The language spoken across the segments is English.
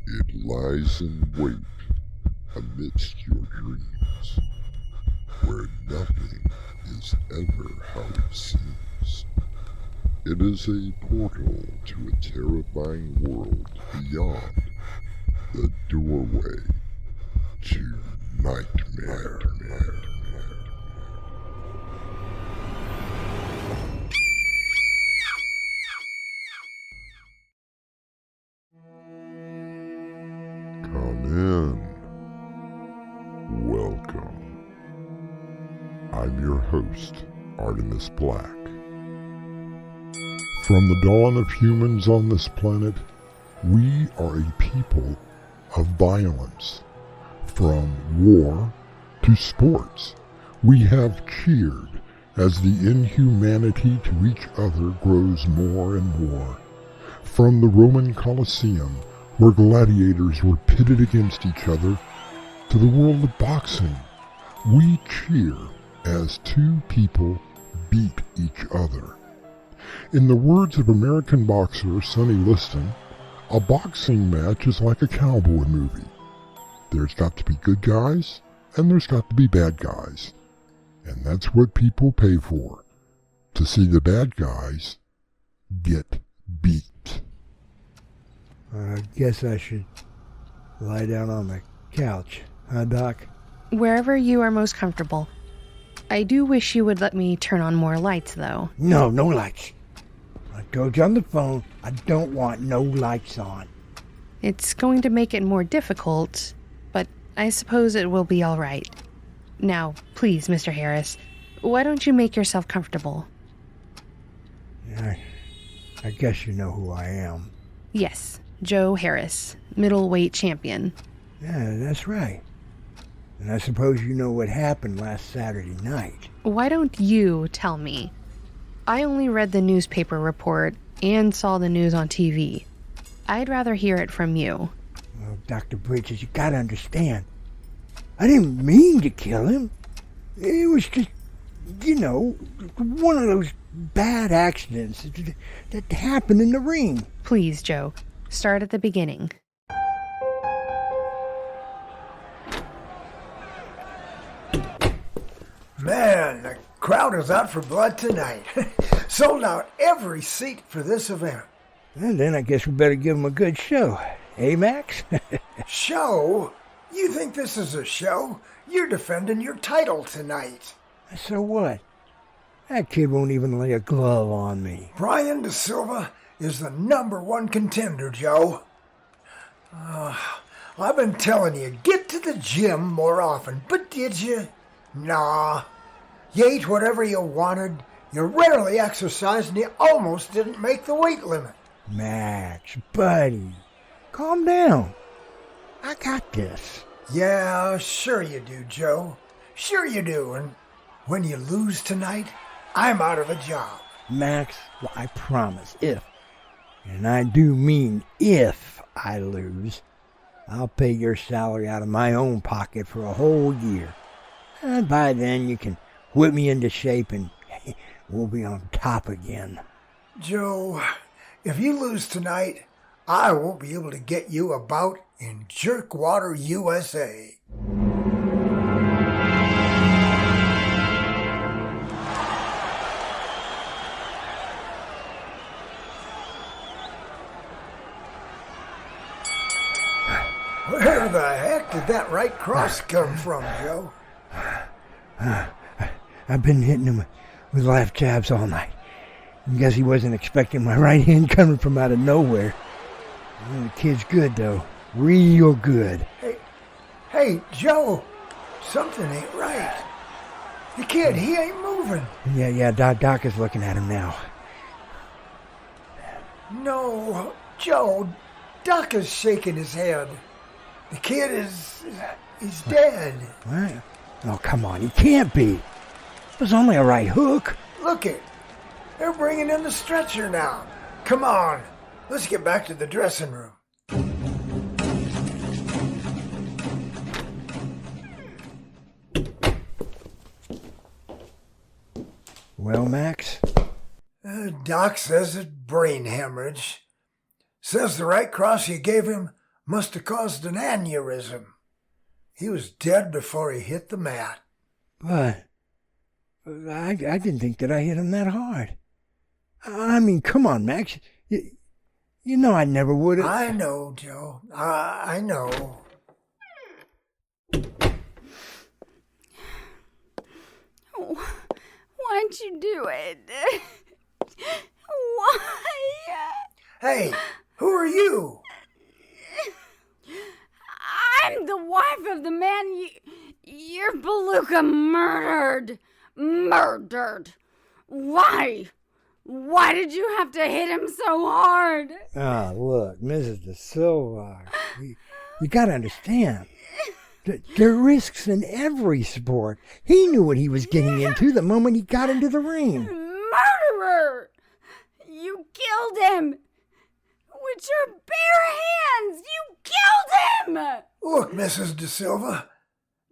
It lies in wait amidst your dreams, where nothing is ever how it seems. It is a portal to a terrifying world beyond the doorway to nightmare. Come in. Welcome. I'm your host, Artemis Black. From the dawn of humans on this planet, we are a people of violence. From war to sports, we have cheered as the inhumanity to each other grows more and more. From the Roman Colosseum, where gladiators were pitted against each other, to the world of boxing, we cheer as two people beat each other. In the words of American boxer Sonny Liston, a boxing match is like a cowboy movie. There's got to be good guys, and there's got to be bad guys. And that's what people pay for, to see the bad guys get beat. I guess I should lie down on the couch, huh, Doc? Wherever you are most comfortable. I do wish you would let me turn on more lights, though. No lights. I told you on the phone, I don't want no lights on. It's going to make it more difficult, but I suppose it will be all right. Now, please, Mr. Harris, why don't you make yourself comfortable? I guess you know who I am. Yes, Joe Harris, middleweight champion. Yeah, that's right. And I suppose you know what happened last Saturday night. Why don't you tell me? I only read the newspaper report and saw the news on TV. I'd rather hear it from you. Well, Dr. Bridges, you gotta understand. I didn't mean to kill him. It was just, one of those bad accidents that happened in the ring. Please, Joe, start at the beginning. Man, the crowd is out for blood tonight. Sold out every seat for this event. And then I guess we better give him a good show. Eh, Max? Show? You think this is a show? You're defending your title tonight. So what? That kid won't even lay a glove on me. Brian De Silva is the #1 contender, Joe. I've been telling you, get to the gym more often, but did you? Nah. You ate whatever you wanted, you rarely exercised, and you almost didn't make the weight limit. Max, buddy, calm down. I got this. Yeah, sure you do, Joe. Sure you do, and when you lose tonight, I'm out of a job. Max, well, I promise, and I do mean if I lose, I'll pay your salary out of my own pocket for a whole year. And by then you can whip me into shape and we'll be on top again. Joe, if you lose tonight, I won't be able to get you about in Jerkwater, USA. Where the heck did that right cross come from, Joe? I've been hitting him with left jabs all night. I guess he wasn't expecting my right hand coming from out of nowhere. The kid's good, though. Real good. Hey, Joe, something ain't right. The kid, he ain't moving. Yeah, Doc is looking at him now. No, Joe, Doc is shaking his head. The kid he's dead. What? Oh, come on, he can't be. It was only a right hook. Look it. They're bringing in the stretcher now. Come on, let's get back to the dressing room. Well, Max? Doc says it's brain hemorrhage. Says the right cross you gave him must have caused an aneurysm. He was dead before he hit the mat. What? I didn't think that I hit him that hard. I mean, come on, Max. You know I never would have. I know, Joe. I know. Why'd you do it? Why? Hey, who are you? I'm the wife of the man your Beluga murdered. Murdered. Why? Why did you have to hit him so hard? Ah, look, Mrs. De Silva. You gotta understand. There are risks in every sport. He knew what he was getting into the moment he got into the ring. Murderer! You killed him! With your bare hands! You killed him! Look, Mrs. De Silva,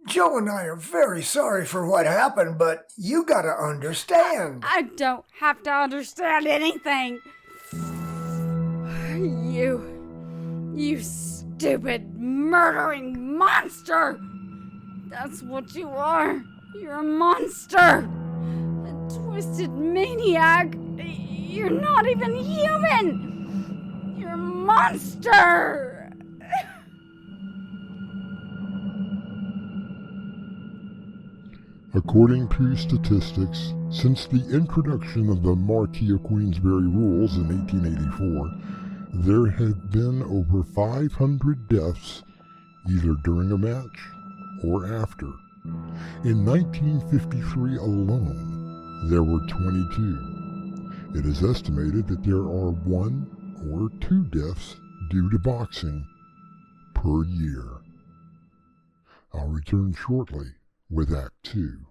Joe and I are very sorry for what happened, but you gotta understand. I don't have to understand anything. You stupid, murdering monster! That's what you are. You're a monster. A twisted maniac. You're not even human. You're a monster. According to statistics, since the introduction of the Marquis of Queensberry rules in 1884, there have been over 500 deaths either during a match or after. In 1953 alone, there were 22. It is estimated that there are 1 or 2 deaths due to boxing per year. I'll return shortly with Act 2.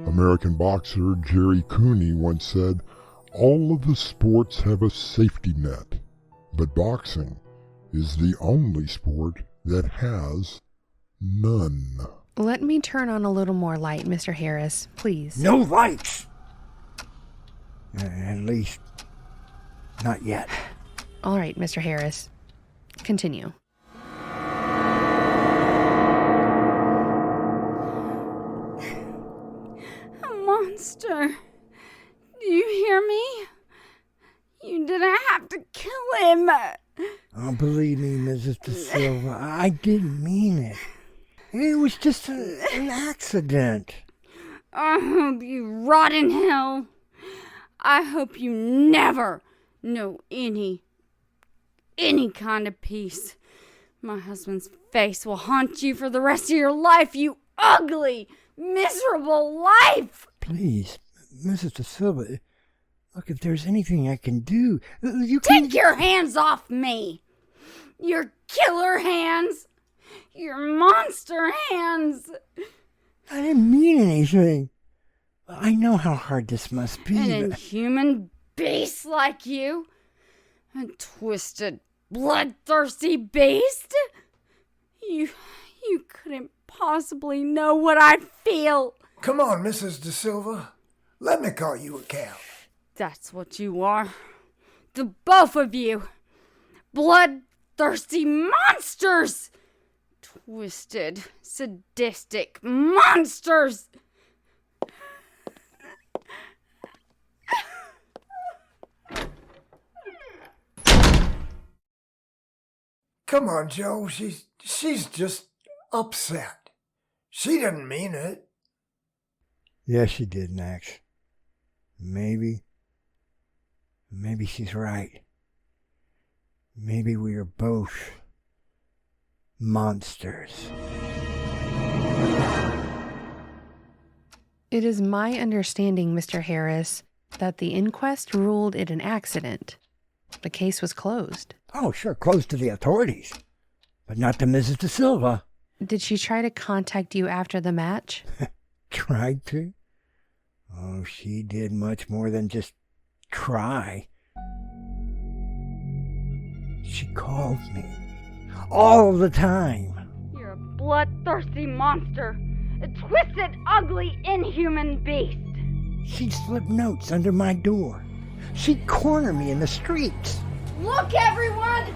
American boxer Jerry Cooney once said, "All of the sports have a safety net, but boxing is the only sport that has none." Let me turn on a little more light, Mr. Harris, please. No lights! At least, not yet. All right, Mr. Harris. Continue. Monster. Do you hear me? You didn't have to kill him. Oh, believe me, Mrs. De Silva, I didn't mean it. It was just an accident. I hope you rot in hell. I hope you never know any kind of peace. My husband's face will haunt you for the rest of your life, you ugly, miserable life. Please, Mrs. De Silva, look, if there's anything I can do, you can... Take your hands off me! Your killer hands! Your monster hands! I didn't mean anything. I know how hard this must be. An inhuman beast like you? A twisted, bloodthirsty beast? You couldn't possibly know what I feel. Come on, Mrs. De Silva. Let me call you a cow. That's what you are. The both of you. Bloodthirsty monsters! Twisted, sadistic monsters! Come on, Joe. She's just upset. She didn't mean it. Yes, she did, Max. Maybe she's right. Maybe we are both monsters. It is my understanding, Mr. Harris, that the inquest ruled it an accident. The case was closed. Oh, sure, close to the authorities. But not to Mrs. De Silva. Did she try to contact you after the match? Tried to? Oh, she did much more than just try. She called me. All the time. You're a bloodthirsty monster. A twisted, ugly, inhuman beast. She'd slip notes under my door. She'd corner me in the streets. Look, everyone!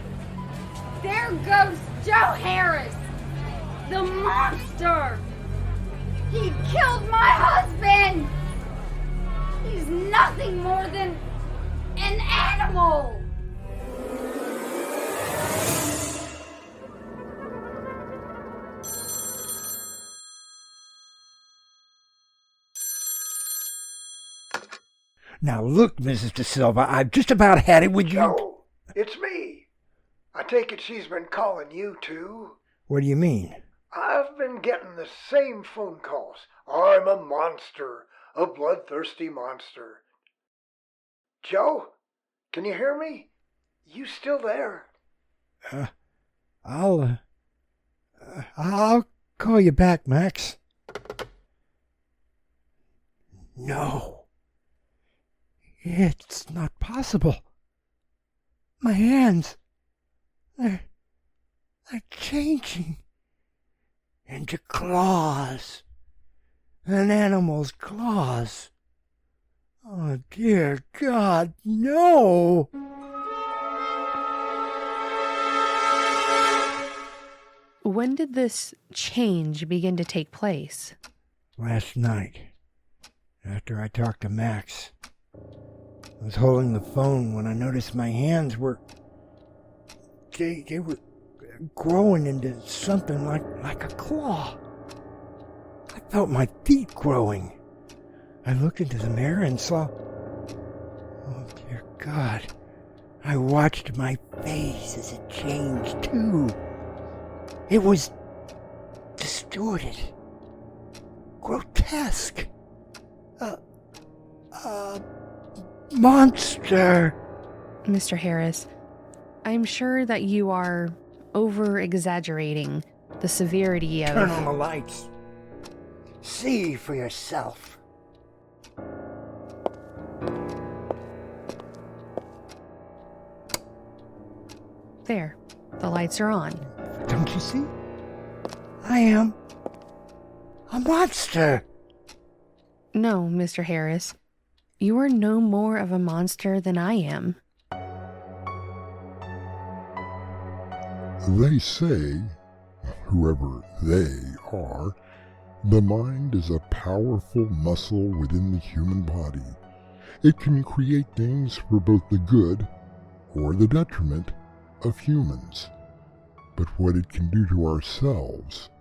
There goes Joe Harris, the monster! He killed my husband! He's nothing more than an animal! Now look, Mrs. De Silva, I've just about had it with you. Joe, it's me. I take it she's been calling you too. What do you mean? I've been getting the same phone calls. I'm a monster, a bloodthirsty monster. Joe, can you hear me? You still there? I'll call you back, Max. No. It's not possible. My hands, they're changing into claws. An animal's claws. Oh, dear God, no! When did this change begin to take place? Last night, after I talked to Max. I was holding the phone when I noticed my hands were... They were growing into something like a claw. I felt my feet growing. I looked into the mirror and saw... Oh, dear God. I watched my face as it changed, too. It was distorted. Grotesque. Monster! Mr. Harris, I'm sure that you are over-exaggerating the severity of... Turn on the lights. See for yourself. There, the lights are on. Don't you see? I am a monster. No, Mr. Harris. You are no more of a monster than I am. They say, whoever they are, the mind is a powerful muscle within the human body. It can create things for both the good or the detriment of humans. But what it can do to ourselves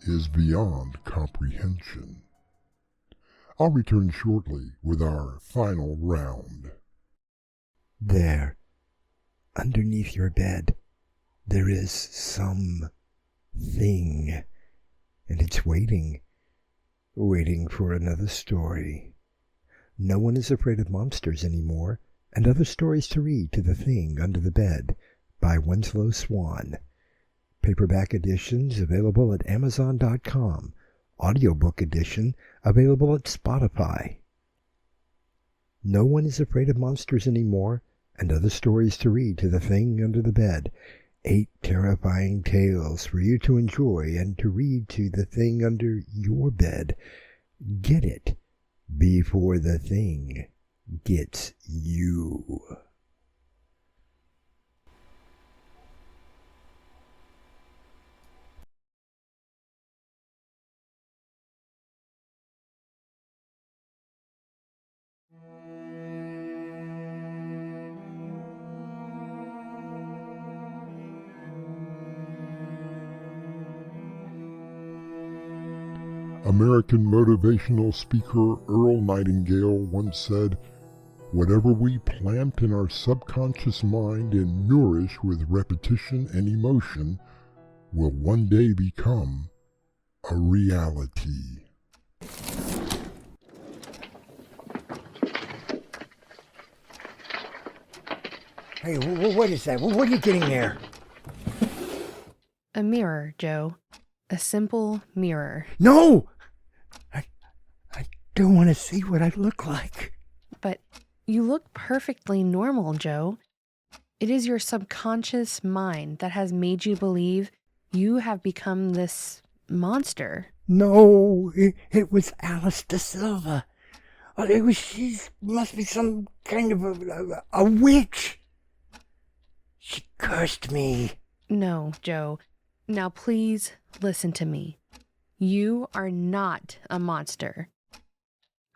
is beyond comprehension. I'll return shortly with our final round. There, underneath your bed, there is some thing, and it's waiting for another story. No one is afraid of monsters anymore, and other stories to read to The Thing Under the Bed by Winslow Swan. Paperback editions available at Amazon.com. audiobook edition available at Spotify. No One is Afraid of Monsters Anymore, and Other Stories to Read to the Thing Under the Bed. 8 terrifying tales for you to enjoy and to read to the thing under your bed. Get it before the thing gets you. American motivational speaker Earl Nightingale once said, "Whatever we plant in our subconscious mind and nourish with repetition and emotion will one day become a reality." Hey, what is that? What are you getting there? A mirror, Joe. A simple mirror. No! I don't want to see what I look like. But you look perfectly normal, Joe. It is your subconscious mind that has made you believe you have become this monster. No, it was Alice De Silva. She must be some kind of a witch. She cursed me. No, Joe. Now please listen to me. You are not a monster.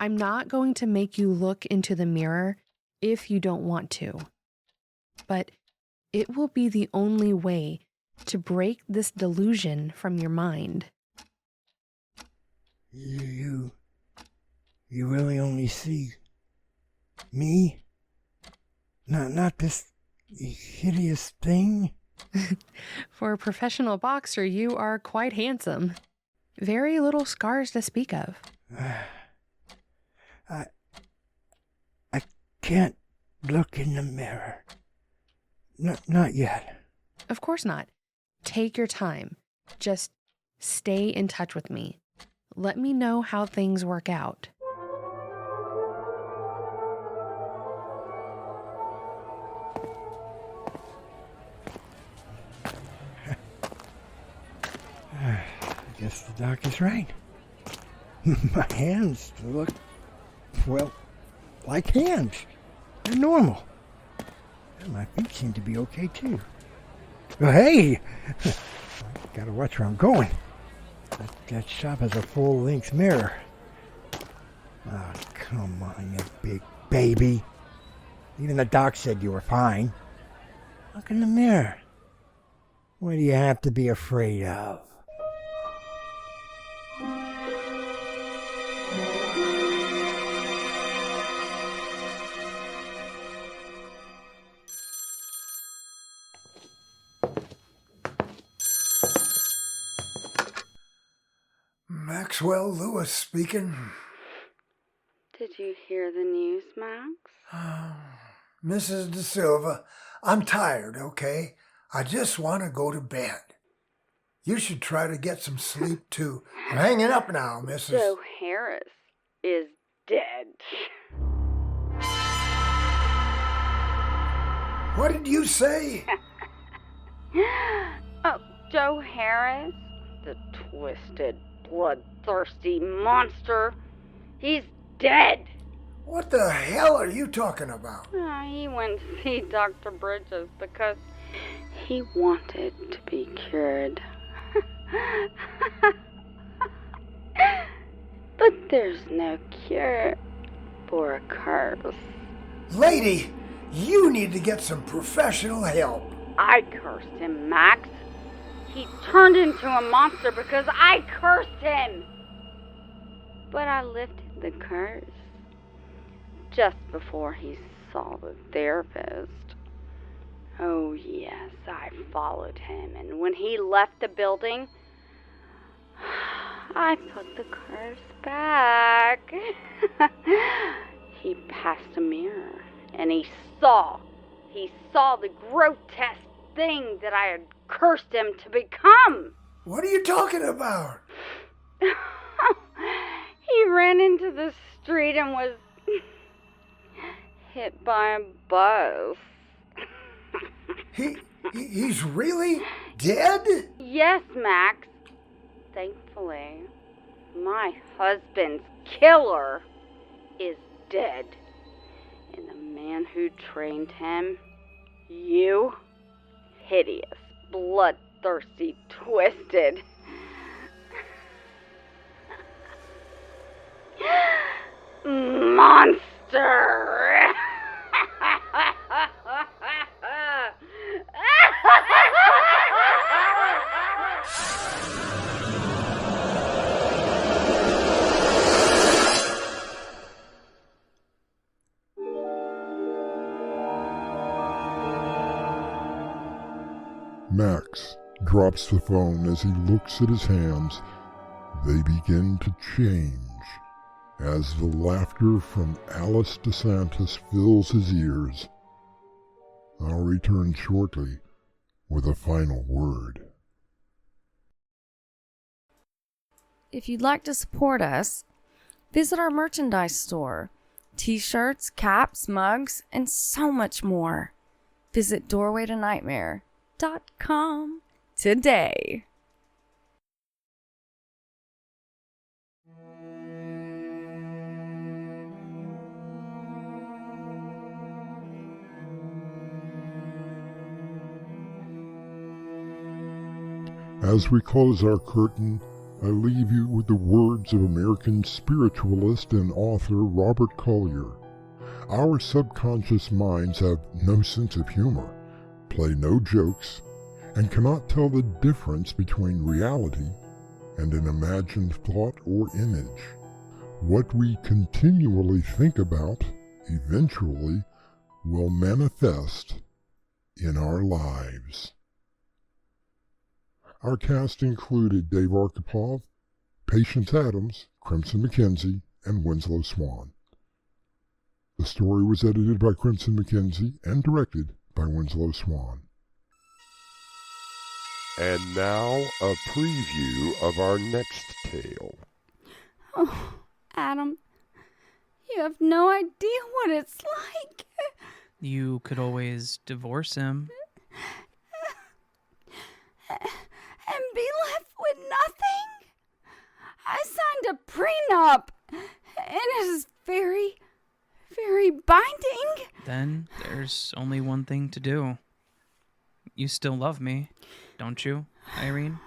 I'm not going to make you look into the mirror if you don't want to. But it will be the only way to break this delusion from your mind. You really only see me? Not this hideous thing? For a professional boxer, you are quite handsome. Very little scars to speak of. I can't look in the mirror. Not yet. Of course not. Take your time. Just stay in touch with me. Let me know how things work out. I guess the doc is right. My hands look, well, like hands. They're normal. And my feet seem to be okay, too. Oh, hey! Gotta watch where I'm going. That shop has a full-length mirror. Oh, come on, you big baby. Even the doc said you were fine. Look in the mirror. What do you have to be afraid of? Maxwell Lewis speaking. Did you hear the news, Max? Mrs. De Silva, I'm tired, okay? I just want to go to bed. You should try to get some sleep, too. I'm hanging up now, Mrs. Joe Harris is dead. What did you say? Oh, Joe Harris, the twisted, bloodthirsty monster. He's dead. What the hell are you talking about? He went to see Dr. Bridges because he wanted to be cured. But there's no cure for a curse. Lady, you need to get some professional help. I cursed him, Max. He turned into a monster because I cursed him. But I lifted the curse just before he saw the therapist. Oh, yes, I followed him, and when he left the building, I put the curse back. He passed a mirror, and he saw the grotesque thing that I had cursed him to become. What are you talking about? He ran into the street and was hit by a bus. He's really dead? Yes, Max. Thankfully, my husband's killer is dead. And the man who trained him, you, hideous, bloodthirsty, twisted monster. Max drops the phone as he looks at his hands. They begin to change as the laughter from Alice DeSantis fills his ears. I'll return shortly with a final word. If you'd like to support us, visit our merchandise store. T-shirts, caps, mugs, and so much more. Visit doorwaytonightmare.com today. As we close our curtain, I leave you with the words of American spiritualist and author Robert Collier. Our subconscious minds have no sense of humor, play no jokes, and cannot tell the difference between reality and an imagined thought or image. What we continually think about eventually will manifest in our lives. Our cast included Dave Arkhipov, Patience Adams, Crimson McKenzie, and Winslow Swan. The story was edited by Crimson McKenzie and directed by Winslow Swan. And now, a preview of our next tale. Oh, Adam, you have no idea what it's like. You could always divorce him. And be left with nothing? I signed a prenup, and it is very, very binding. Then there's only one thing to do. You still love me, don't you, Irene?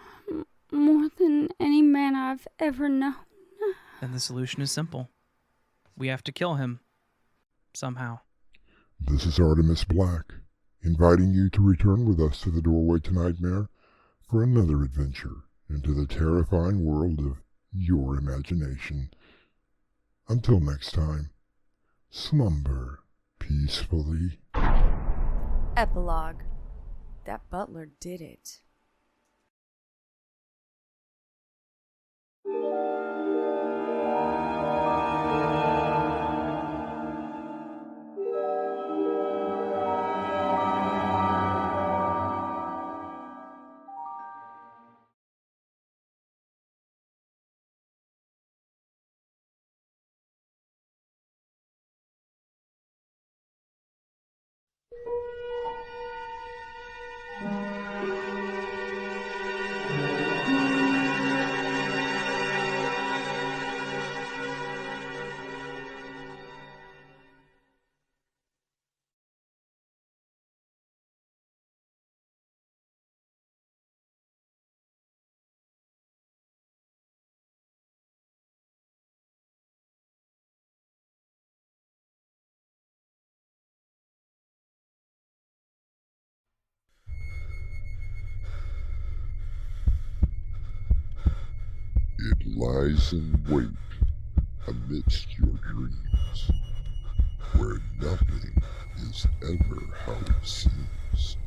More than any man I've ever known. Then the solution is simple. We have to kill him. Somehow. This is Artemis Black, inviting you to return with us to the Doorway to Nightmare for another adventure into the terrifying world of your imagination. Until next time, slumber peacefully. Epilogue. That butler did it. It lies in wait amidst your dreams, where nothing is ever how it seems.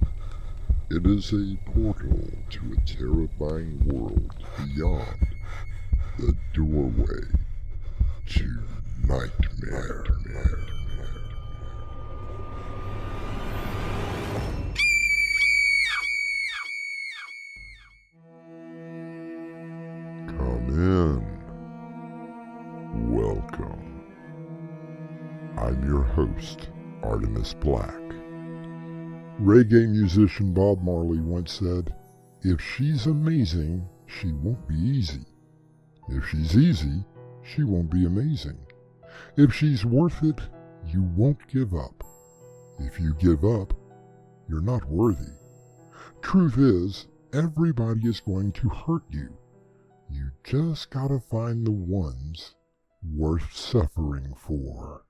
It is a portal to a terrifying world beyond the doorway to nightmare. Come in. host, Artemis Black. Reggae musician Bob Marley once said, "If she's amazing, she won't be easy. If she's easy, she won't be amazing. If she's worth it, you won't give up. If you give up, you're not worthy. Truth is, everybody is going to hurt you. You just gotta find the ones worth suffering for."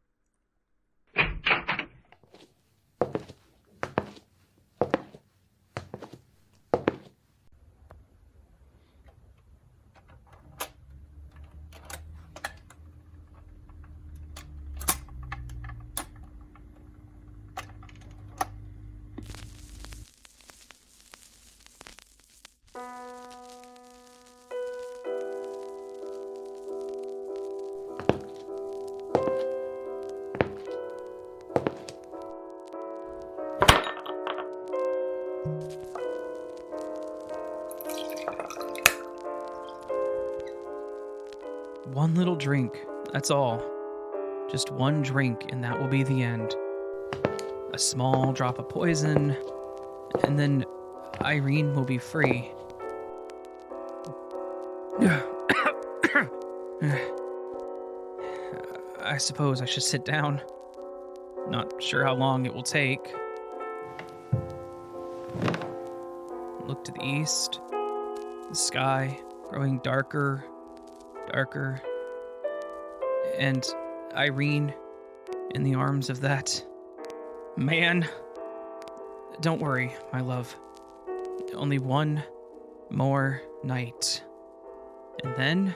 One little drink, that's all. Just one drink, and that will be the end. A small drop of poison, and then Irene will be free. I suppose I should sit down. Not sure how long it will take. Look to the east. The sky growing darker, darker. And Irene in the arms of that man. Don't worry, my love. Only one more night. And then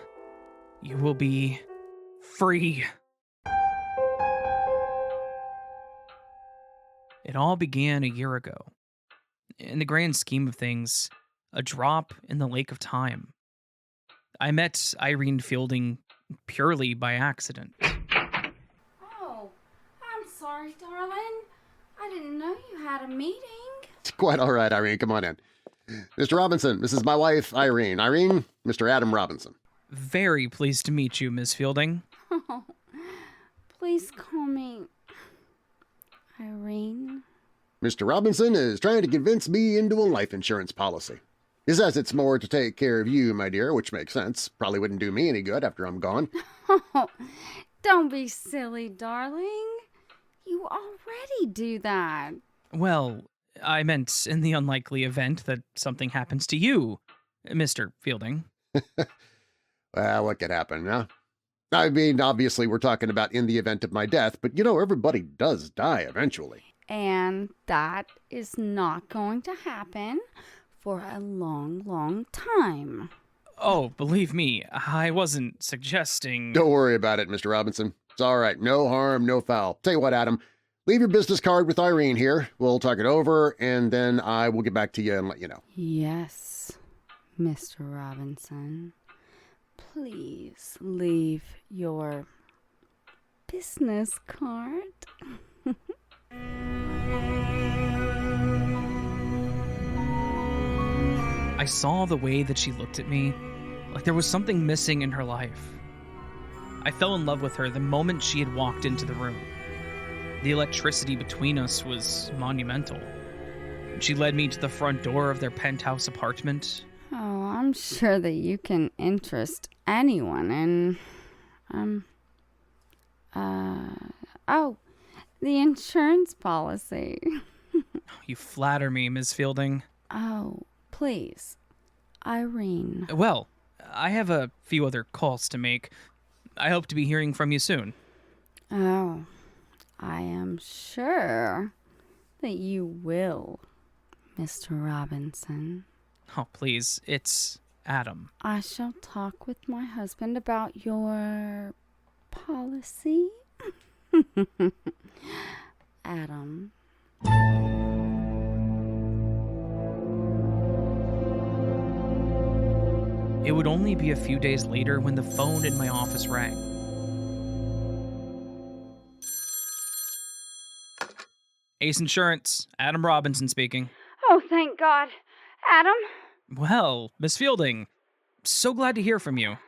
you will be free. It all began a year ago. In the grand scheme of things, a drop in the lake of time. I met Irene Fielding purely by accident. Oh, I'm sorry, darling. I didn't know you had a meeting. It's quite all right, Irene. Come on in. Mr. Robinson, this is my wife, Irene. Irene, Mr. Adam Robinson. Very pleased to meet you, Miss Fielding. Oh, please call me Irene. Mr. Robinson is trying to convince me into a life insurance policy. He says it's more to take care of you, my dear, which makes sense. Probably wouldn't do me any good after I'm gone. Oh, don't be silly, darling. You already do that. Well, I meant in the unlikely event that something happens to you, Mr. Fielding. Well, what could happen, huh? I mean, obviously we're talking about in the event of my death, but you know, everybody does die eventually. And that is not going to happen for a long, long time. Oh, believe me, I wasn't suggesting... Don't worry about it, Mr. Robinson. It's all right. No harm, no foul. Tell you what, Adam, leave your business card with Irene here. We'll talk it over, and then I will get back to you and let you know. Yes, Mr. Robinson. Please leave your business card. I saw the way that she looked at me, like there was something missing in her life. I fell in love with her the moment she had walked into the room. The electricity between us was monumental. She led me to the front door of their penthouse apartment. Oh, I'm sure that you can interest anyone in, the insurance policy. You flatter me, Ms. Fielding. Oh, please, Irene. Well, I have a few other calls to make. I hope to be hearing from you soon. Oh, I am sure that you will, Mr. Robinson. Oh, please, it's Adam. I shall talk with my husband about your policy. Adam. It would only be a few days later when the phone in my office rang. Ace Insurance, Adam Robinson speaking. Oh, thank God. Adam, Well, Miss Fielding, so glad to hear from you.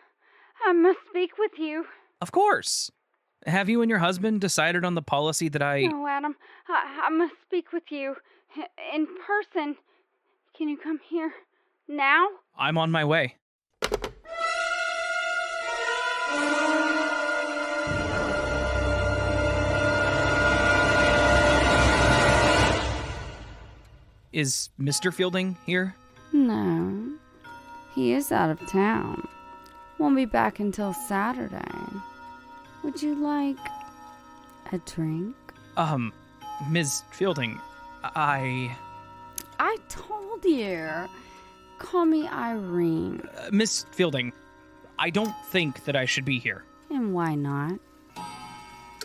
I must speak with you. Of course. Have you and your husband decided on the policy that No, Adam. I must speak with you. In person. Can you come here? Now? I'm on my way. Is Mr. Fielding here? No. He is out of town. Won't be back until Saturday. Would you like a drink? Ms. Fielding, I told you. Call me Irene. Miss Fielding, I don't think that I should be here. And why not?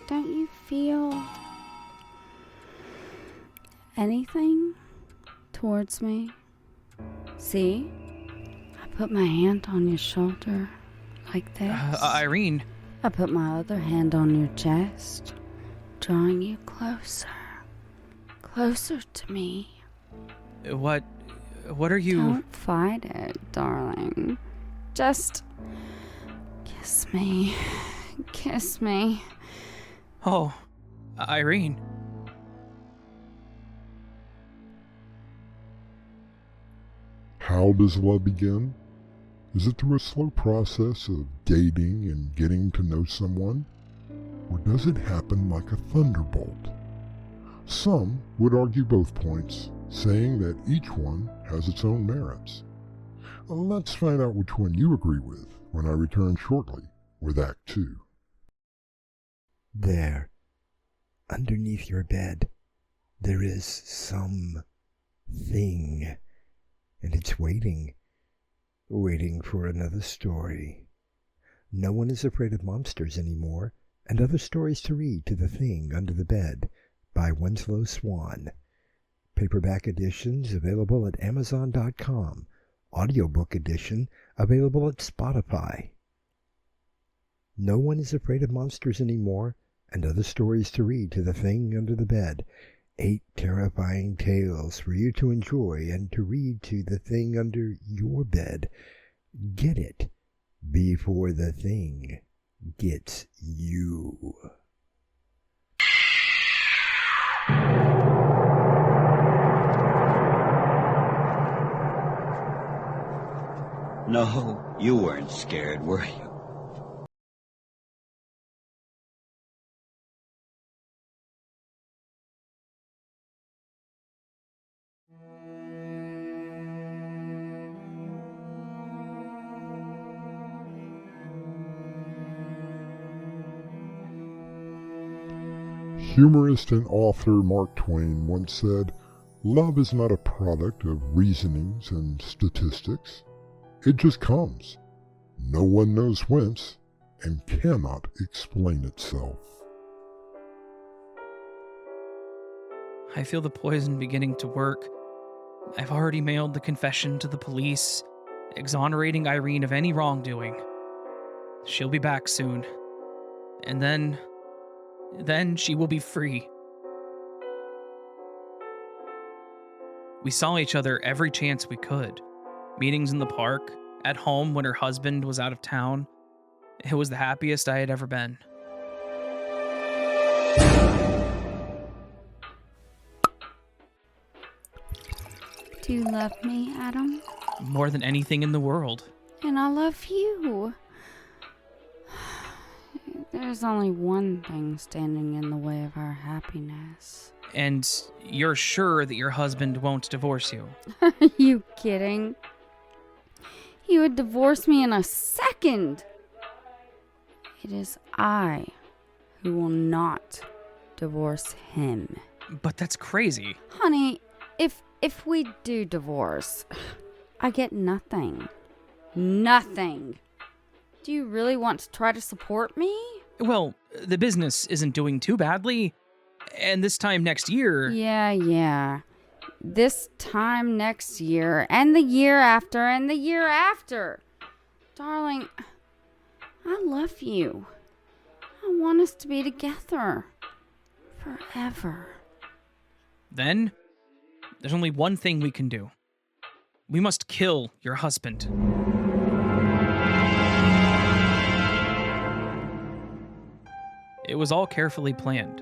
Don't you feel anything towards me? See? I put my hand on your shoulder like this. Irene. I put my other hand on your chest, drawing you closer. Closer to me. What are you... Don't fight it, darling. Just kiss me. Kiss me. Oh, Irene. How does love begin? Is it through a slow process of dating and getting to know someone? Or does it happen like a thunderbolt? Some would argue both points, saying that each one has its own merits. Let's find out which one you agree with when I return shortly with Act 2. There, underneath your bed, there is some thing, and it's waiting for another story. No one is afraid of monsters anymore, and other stories to read to The Thing Under the Bed by Winslow Swan. Paperback editions available at Amazon.com. Audiobook edition available at Spotify. No one is afraid of monsters anymore, and other stories to read to The Thing Under the Bed. 8 terrifying tales for you to enjoy and to read to the thing under your bed. Get it before the thing gets you. No, you weren't scared, were you? Humorist and author Mark Twain once said, "Love is not a product of reasonings and statistics. It just comes. No one knows whence and cannot explain itself." I feel the poison beginning to work. I've already mailed the confession to the police, exonerating Irene of any wrongdoing. She'll be back soon. And then she will be free. We saw each other every chance we could. Meetings in the park, at home when her husband was out of town. It was the happiest I had ever been. Do you love me, Adam? More than anything in the world. And I love you. There's only one thing standing in the way of our happiness. And you're sure that your husband won't divorce you? Are you kidding? He would divorce me in a second. It is I who will not divorce him. But that's crazy. Honey, if we do divorce, I get nothing. Nothing. Do you really want to try to support me? Well, the business isn't doing too badly. And this time next year... Yeah. This time next year, and the year after, and the year after. Darling, I love you. I want us to be together. Forever. Then, there's only one thing we can do. We must kill your husband. It was all carefully planned.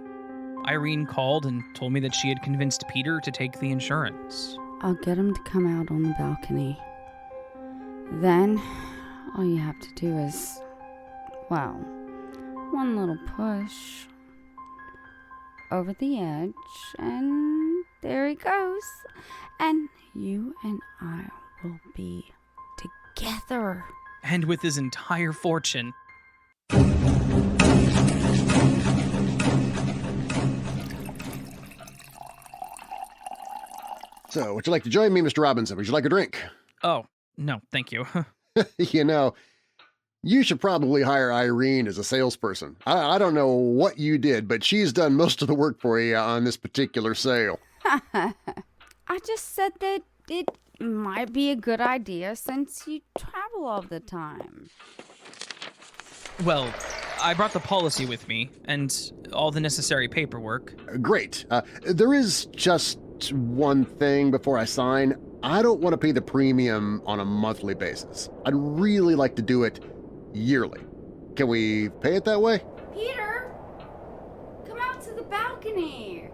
Irene called and told me that she had convinced Peter to take the insurance. I'll get him to come out on the balcony. Then, all you have to do is, well, one little push over the edge, and there he goes. And you and I will be together. And with his entire fortune. So, would you like to join me, Mr. Robinson? Would you like a drink? Oh, no, thank you. You know, you should probably hire Irene as a salesperson. I don't know what you did, but she's done most of the work for you on this particular sale. I just said that it might be a good idea since you travel all the time. Well, I brought the policy with me and all the necessary paperwork. Great. There is just one thing before I sign. I don't want to pay the premium on a monthly basis. I'd really like to do it yearly. Can we pay it that way? Peter, come out to the balcony.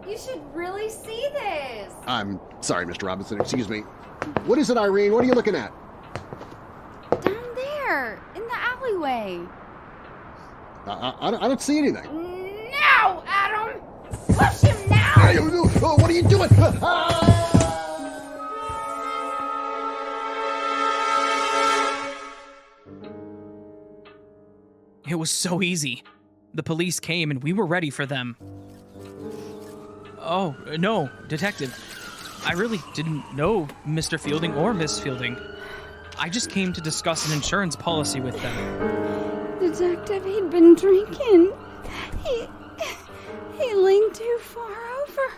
You should really see this. I'm sorry, Mr. Robinson. Excuse me. What is it, Irene? What are you looking at? Down there, in the alleyway. I don't see anything. Now, Adam! Push him now! What are you doing? It was so easy. The police came and we were ready for them. Oh, no, Detective. I really didn't know Mr. Fielding or Miss Fielding. I just came to discuss an insurance policy with them. Detective, he'd been drinking. He leaned too far over.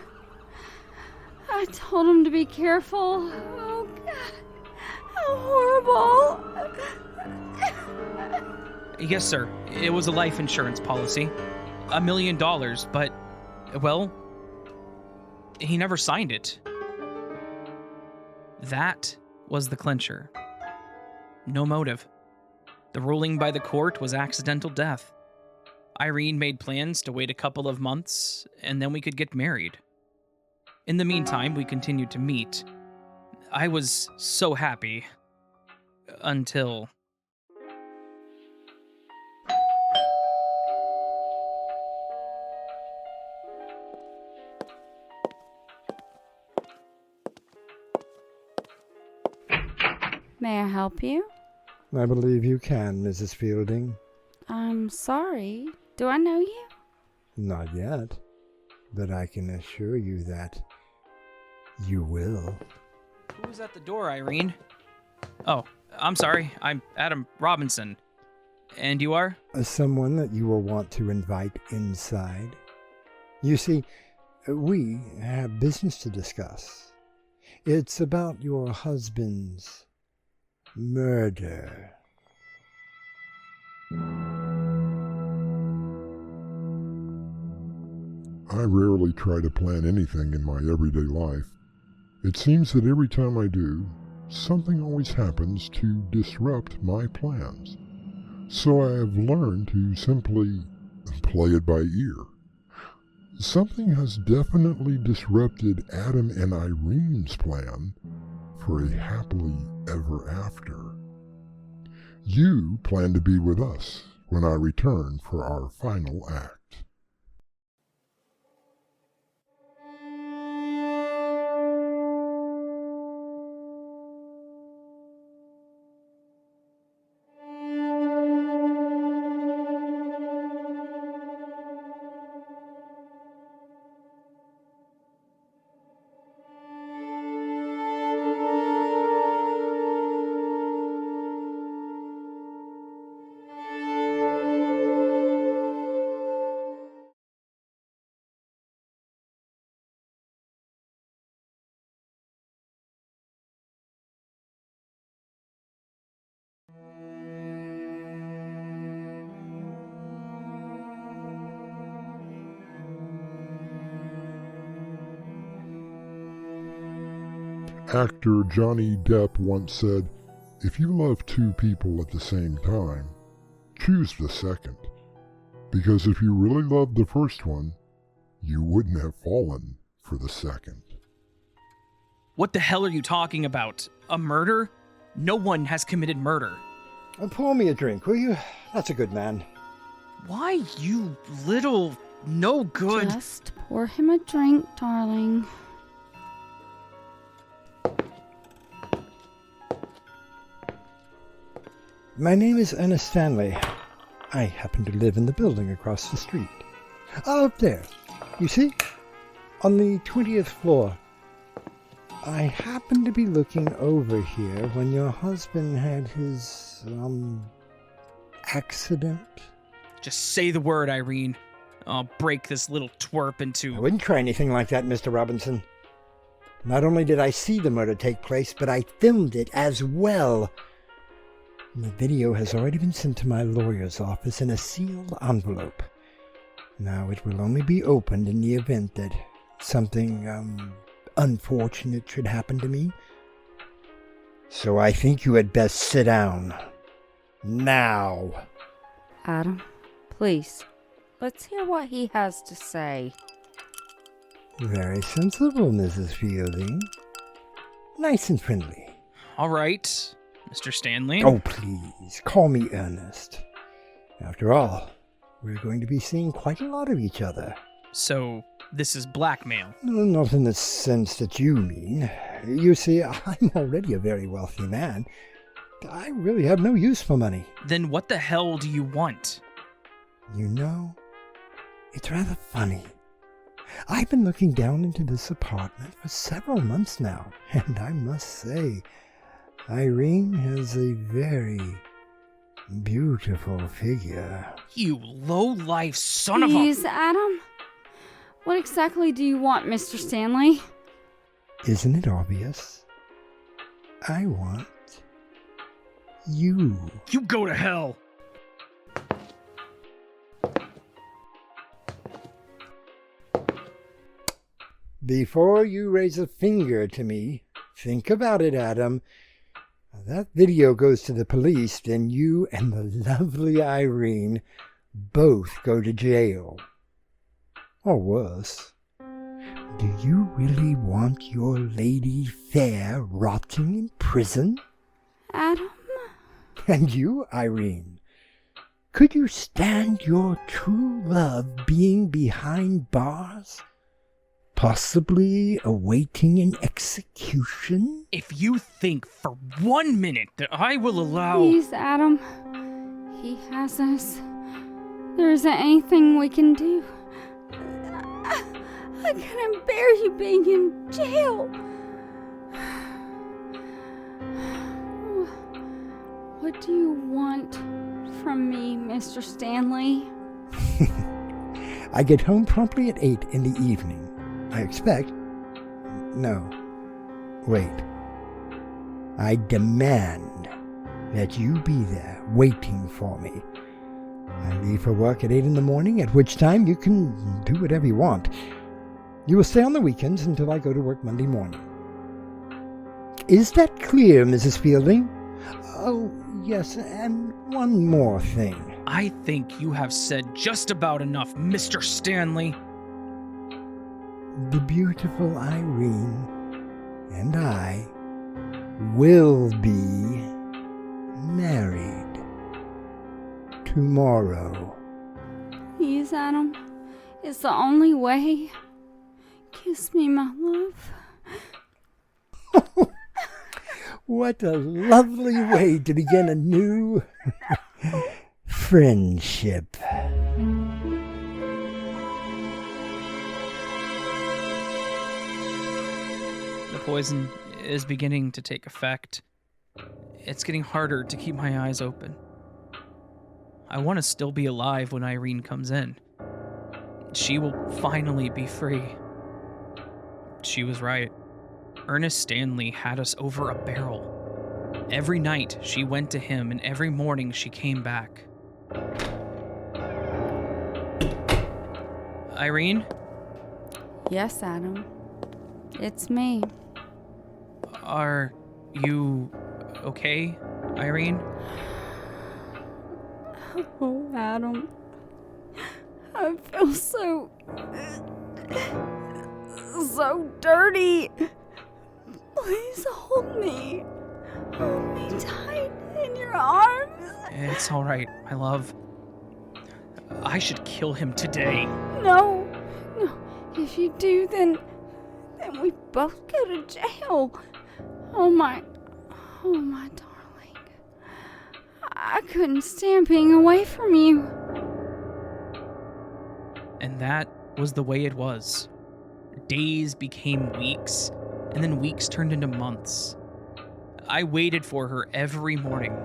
I told him to be careful. Oh, God. How horrible. Yes, sir. It was a life insurance policy. $1 million, but, well, he never signed it. That was the clincher. No motive. The ruling by the court was accidental death. Irene made plans to wait a couple of months, and then we could get married. In the meantime, we continued to meet. I was so happy. Until... May I help you? I believe you can, Mrs. Fielding. I'm sorry. Do I know you? Not yet, but I can assure you that you will. Who's at the door, Irene? Oh, I'm sorry. I'm Adam Robinson. And you are? Someone that you will want to invite inside. You see, we have business to discuss. It's about your husband's murder. I rarely try to plan anything in my everyday life. It seems that every time I do, something always happens to disrupt my plans. So I have learned to simply play it by ear. Something has definitely disrupted Adam and Irene's plan for a happily ever after. You plan to be with us when I return for our final act. Actor Johnny Depp once said, "If you love two people at the same time, choose the second. Because if you really loved the first one, you wouldn't have fallen for the second. What the hell are you talking about? A murder? No one has committed murder. Pour me a drink, will you? That's a good man. Why, you little no good... Just pour him a drink, darling. My name is Ernest Stanley. I happen to live in the building across the street. Up there. You see? On the 20th floor. I happened to be looking over here when your husband had his, accident. Just say the word, Irene. I'll break this little twerp into... I wouldn't try anything like that, Mr. Robinson. Not only did I see the murder take place, but I filmed it as well. And the video has already been sent to my lawyer's office in a sealed envelope. Now it will only be opened in the event that something, unfortunate should happen to me. So I think you had best sit down. Now. Adam, please, let's hear what he has to say. Very sensible, Mrs. Fielding. Nice and friendly. All right, Mr. Stanley. Oh, please, call me Ernest. After all, we're going to be seeing quite a lot of each other. So, this is blackmail? Not in the sense that you mean. You see, I'm already a very wealthy man. I really have no use for money. Then what the hell do you want? You know, it's rather funny. I've been looking down into this apartment for several months now, and I must say, Irene has a very beautiful figure. You low-life son of a... Please, Adam? What exactly do you want, Mr. Stanley? Isn't it obvious? I want you. You go to hell! Before you raise a finger to me, think about it, Adam. If that video goes to the police, then you and the lovely Irene both go to jail. Or worse. Do you really want your lady fair rotting in prison? Adam? And you, Irene? Could you stand your true love being behind bars? Possibly awaiting an execution? If you think for 1 minute that I will allow... Please, Adam. He has us. There isn't anything we can do. I couldn't bear you being in jail. What do you want from me, Mr. Stanley? I get home promptly at 8 in the evening. I expect... No. Wait. I demand that you be there waiting for me. I leave for work at 8 in the morning, at which time you can do whatever you want. You will stay on the weekends until I go to work Monday morning. Is that clear, Mrs. Fielding? Oh, yes, and one more thing. I think you have said just about enough, Mr. Stanley. The beautiful Irene and I will be married tomorrow. Please, Adam. It's the only way. Kiss me, my love. What a lovely way to begin a new friendship. The poison is beginning to take effect. It's getting harder to keep my eyes open. I want to still be alive when Irene comes in. She will finally be free. She was right. Ernest Stanley had us over a barrel. Every night she went to him, and every morning she came back. Irene? Yes, Adam. It's me. Are you okay, Irene? Oh, Adam. I feel so dirty. Please hold me. Hold me tight in your arms. It's all right, my love. I should kill him today. No. If you do, then we both go to jail. Oh my darling. I couldn't stand being away from you. And that was the way it was. Days became weeks, and then weeks turned into months. I waited for her every morning.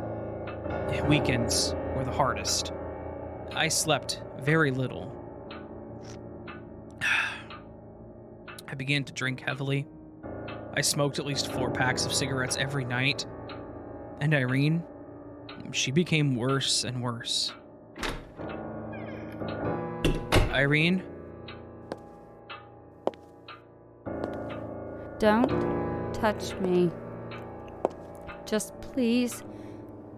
Weekends were the hardest. I slept very little. I began to drink heavily. I smoked at least 4 packs of cigarettes every night. And Irene, she became worse and worse. Irene? Don't touch me. Just please,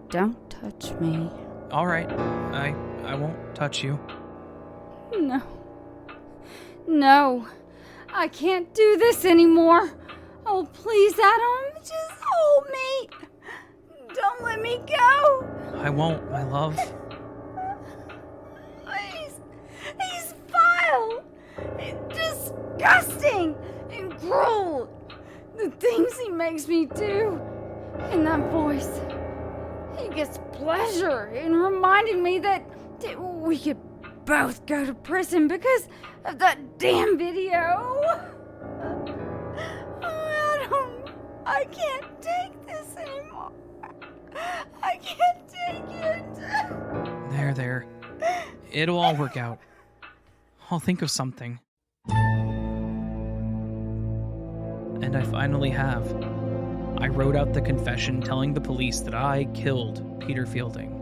don't touch me. All right, I won't touch you. No, I can't do this anymore. Oh, please, Adam, just hold me. Don't let me go. I won't, my love. He's vile, and disgusting, and cruel. The things he makes me do, and that voice. He gets pleasure in reminding me that we could both go to prison because of that damn video. Oh, Adam, I can't take this anymore. I can't take it. There. It'll all work out. I'll think of something. And I finally have. I wrote out the confession telling the police that I killed Peter Fielding.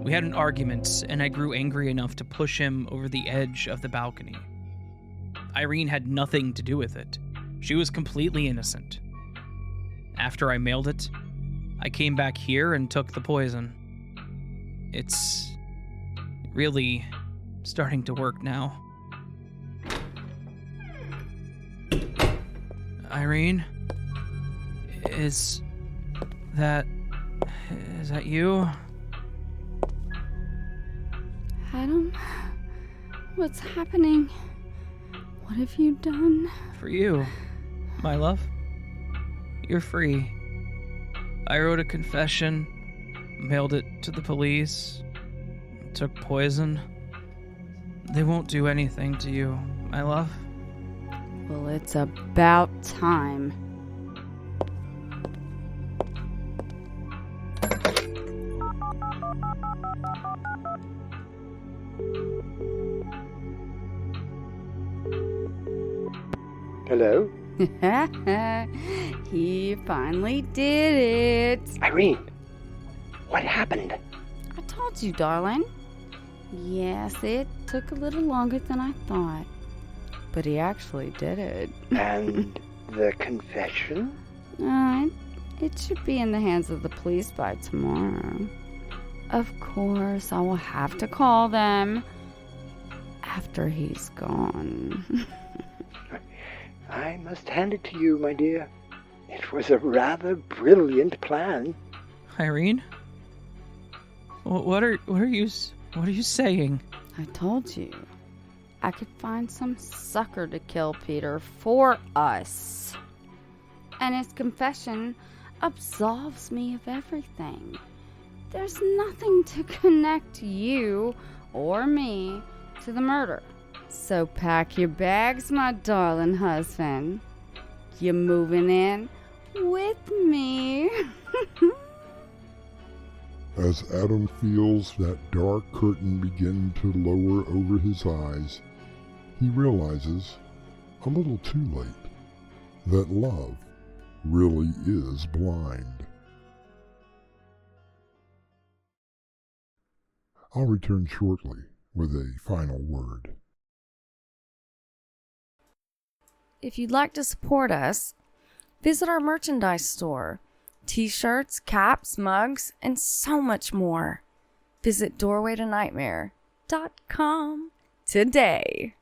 We had an argument, and I grew angry enough to push him over the edge of the balcony. Irene had nothing to do with it. She was completely innocent. After I mailed it, I came back here and took the poison. It's really starting to work now. Irene? Is that you? Adam, what's happening? What have you done? For you, my love. You're free. I wrote a confession, mailed it to the police, took poison. They won't do anything to you, my love. Well, it's about time. Hello? He finally did it. Irene, what happened? I told you, darling. Yes, it took a little longer than I thought. But he actually did it. And the confession? It should be in the hands of the police by tomorrow. Of course, I will have to call them after he's gone. I must hand it to you, my dear. It was a rather brilliant plan. Irene? What are you saying? I told you. I could find some sucker to kill Peter for us. And his confession absolves me of everything. There's nothing to connect you or me to the murder. So pack your bags, my darling husband. You're moving in with me. As Adam feels that dark curtain begin to lower over his eyes, he realizes, a little too late, that love really is blind. I'll return shortly with a final word. If you'd like to support us, visit our merchandise store. T-shirts, caps, mugs, and so much more. Visit doorwaytonightmare.com today.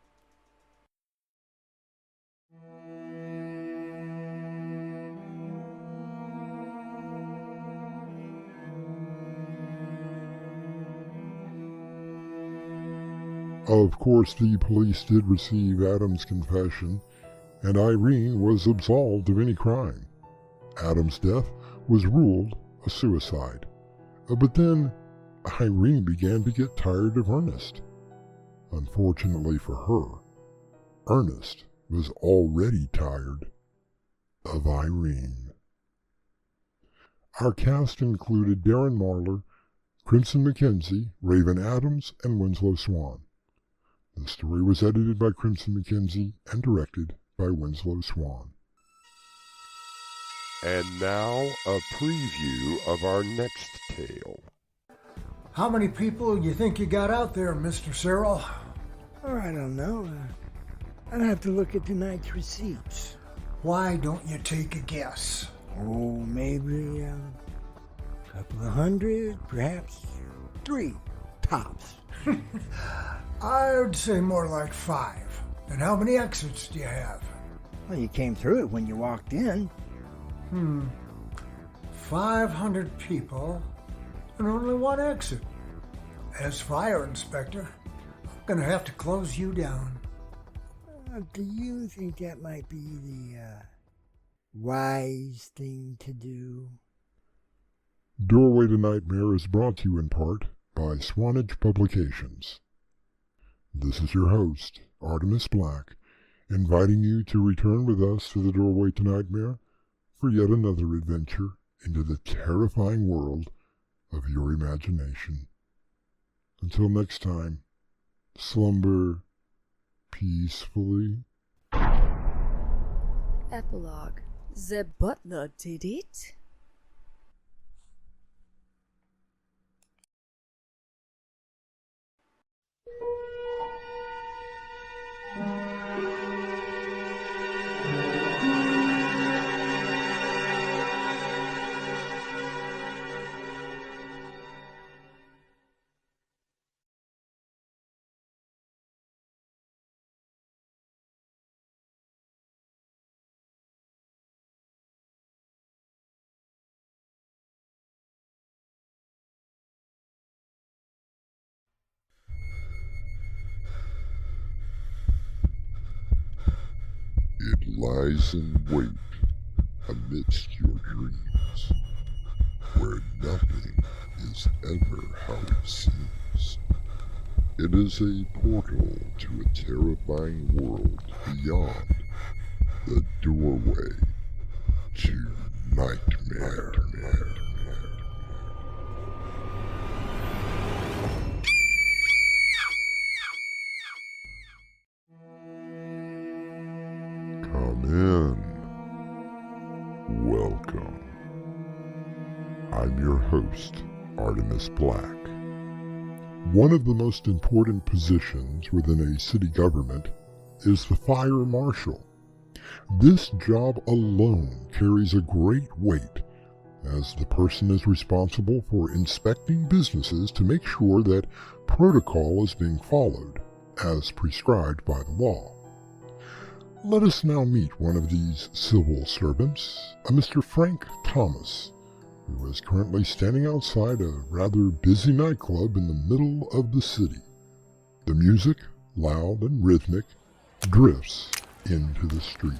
Of course, the police did receive Adam's confession, and Irene was absolved of any crime. Adam's death was ruled a suicide. But then, Irene began to get tired of Ernest. Unfortunately for her, Ernest was already tired of Irene. Our cast included Darren Marlar, Crimson McKenzie, Raven Adams, and Winslow Swan. The story was edited by Crimson McKenzie and directed by Winslow Swan. And now, a preview of our next tale. How many people do you think you got out there, Mr. Cyril? Oh, I don't know. I'd have to look at tonight's receipts. Why don't you take a guess? Oh, maybe a couple of hundred, perhaps 3 tops. I would say more like 5. And how many exits do you have? Well, you came through it when you walked in. 500 people and only 1 exit. As fire inspector, I'm going to have to close you down. Do you think that might be the wise thing to do? Doorway to Nightmare is brought to you in part by Swanage Publications. This is your host, Artemis Black, inviting you to return with us to the Doorway to Nightmare for yet another adventure into the terrifying world of your imagination. Until next time, slumber peacefully. Epilogue. The butler did it? It lies in wait amidst your dreams, where nothing is ever how it seems. It is a portal to a terrifying world beyond the doorway to nightmare. Come in. Welcome. I'm your host, Artemis Black. One of the most important positions within a city government is the fire marshal. This job alone carries a great weight, as the person is responsible for inspecting businesses to make sure that protocol is being followed, as prescribed by the law. Let us now meet one of these civil servants, a Mr. Frank Thomas, who is currently standing outside a rather busy nightclub in the middle of the city. The music, loud and rhythmic, drifts into the street.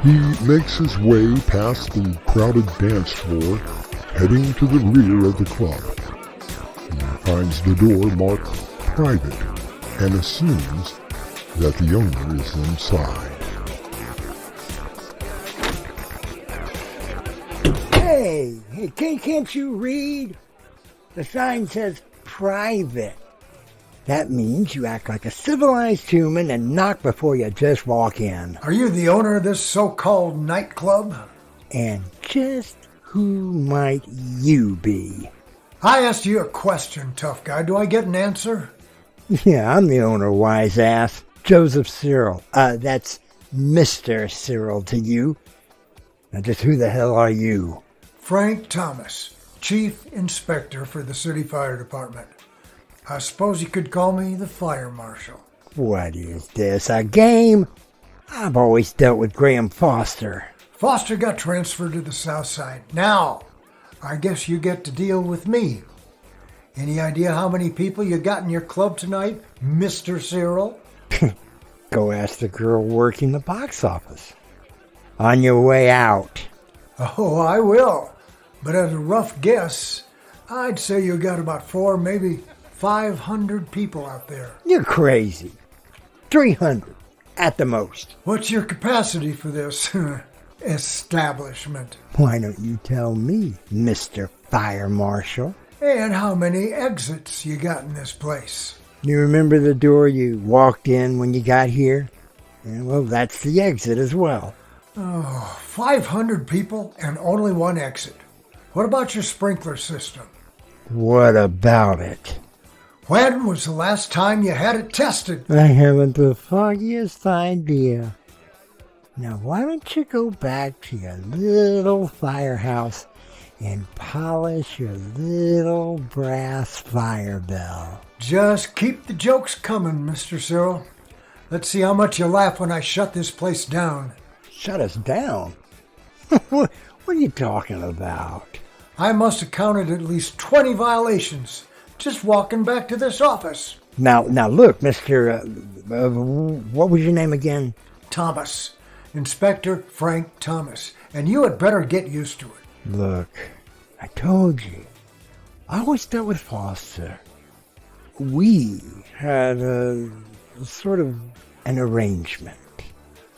He makes his way past the crowded dance floor, heading to the rear of the club. He finds the door marked private and assumes that the owner is inside. Hey, can't you read? The sign says private. That means you act like a civilized human and knock before you just walk in. Are you the owner of this so-called nightclub? And just who might you be? I asked you a question, tough guy. Do I get an answer? Yeah, I'm the owner, wise ass. Joseph Cyril. That's Mr. Cyril to you. Now just who the hell are you? Frank Thomas, Chief Inspector for the City Fire Department. I suppose you could call me the Fire Marshal. What is this, a game? I've always dealt with Graham Foster. Foster got transferred to the South Side. Now, I guess you get to deal with me. Any idea how many people you got in your club tonight, Mr. Cyril? Go ask the girl working the box office. On your way out. Oh, I will. But as a rough guess, I'd say you got about 4, maybe 500 people out there. You're crazy. 300 at the most. What's your capacity for this establishment? Why don't you tell me, Mr. Fire Marshal? And how many exits you got in this place? You remember the door you walked in when you got here? Yeah, well, that's the exit as well. Oh, 500 people and only one exit. What about your sprinkler system? What about it? When was the last time you had it tested? I haven't the foggiest idea. Now, why don't you go back to your little firehouse and polish your little brass fire bell? Just keep the jokes coming, Mr. Cyril. Let's see how much you laugh when I shut this place down. Shut us down? What are you talking about? I must have counted at least 20 violations just walking back to this office. Now look, Mr. What was your name again? Thomas. Inspector Frank Thomas. And you had better get used to it. Look, I told you. I always dealt with Foster. We had a sort of an arrangement.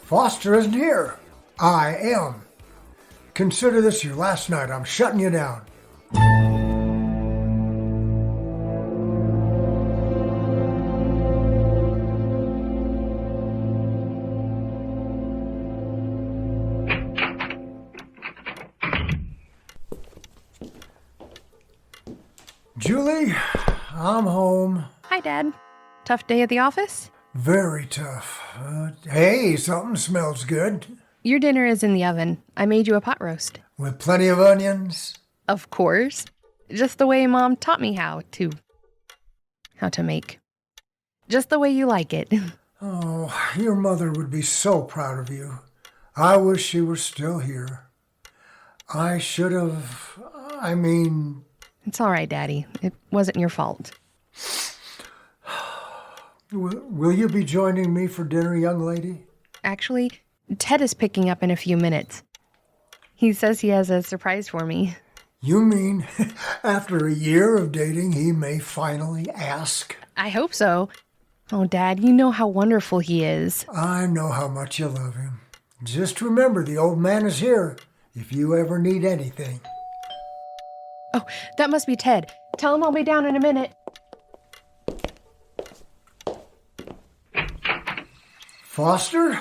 Foster isn't here. I am. Consider this your last night. I'm shutting you down. Julie, I'm home. Hi, Dad. Tough day at the office? Very tough. Hey, something smells good. Your dinner is in the oven. I made you a pot roast. With plenty of onions? Of course. Just the way Mom taught me how to make. Just the way you like it. Oh, your mother would be so proud of you. I wish she were still here. I should have... It's all right, Daddy. It wasn't your fault. Will you be joining me for dinner, young lady? Actually, Ted is picking up in a few minutes. He says he has a surprise for me. You mean after a year of dating, he may finally ask? I hope so. Oh, Dad, you know how wonderful he is. I know how much you love him. Just remember, the old man is here if you ever need anything. Oh, that must be Ted. Tell him I'll be down in a minute. Foster?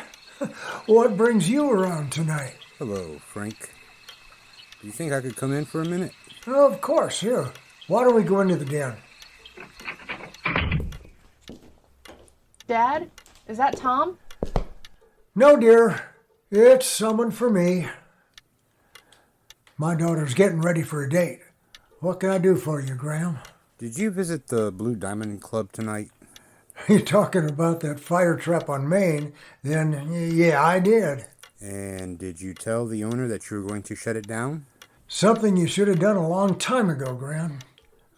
What brings you around tonight? Hello, Frank. Do you think I could come in for a minute? Oh, of course, here. Why don't we go into the den? Dad, is that Tom? No, dear. It's someone for me. My daughter's getting ready for a date. What can I do for you, Graham? Did you visit the Blue Diamond Club tonight? You talking about that fire trap on Main? Then, yeah, I did. And did you tell the owner that you were going to shut it down? Something you should have done a long time ago, Graham.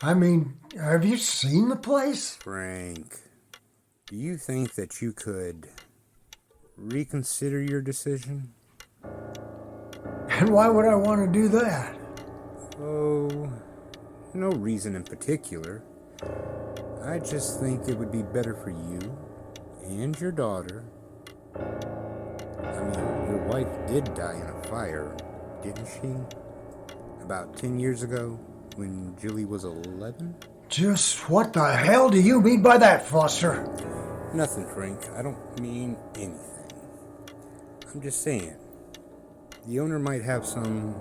Have you seen the place? Frank, do you think that you could reconsider your decision? And why would I want to do that? Oh, no reason in particular. I just think it would be better for you and your daughter. Your wife did die in a fire, didn't she? About 10 years ago, when Julie was 11? Just what the hell do you mean by that, Foster? Nothing, Frank. I don't mean anything. I'm just saying, the owner might have some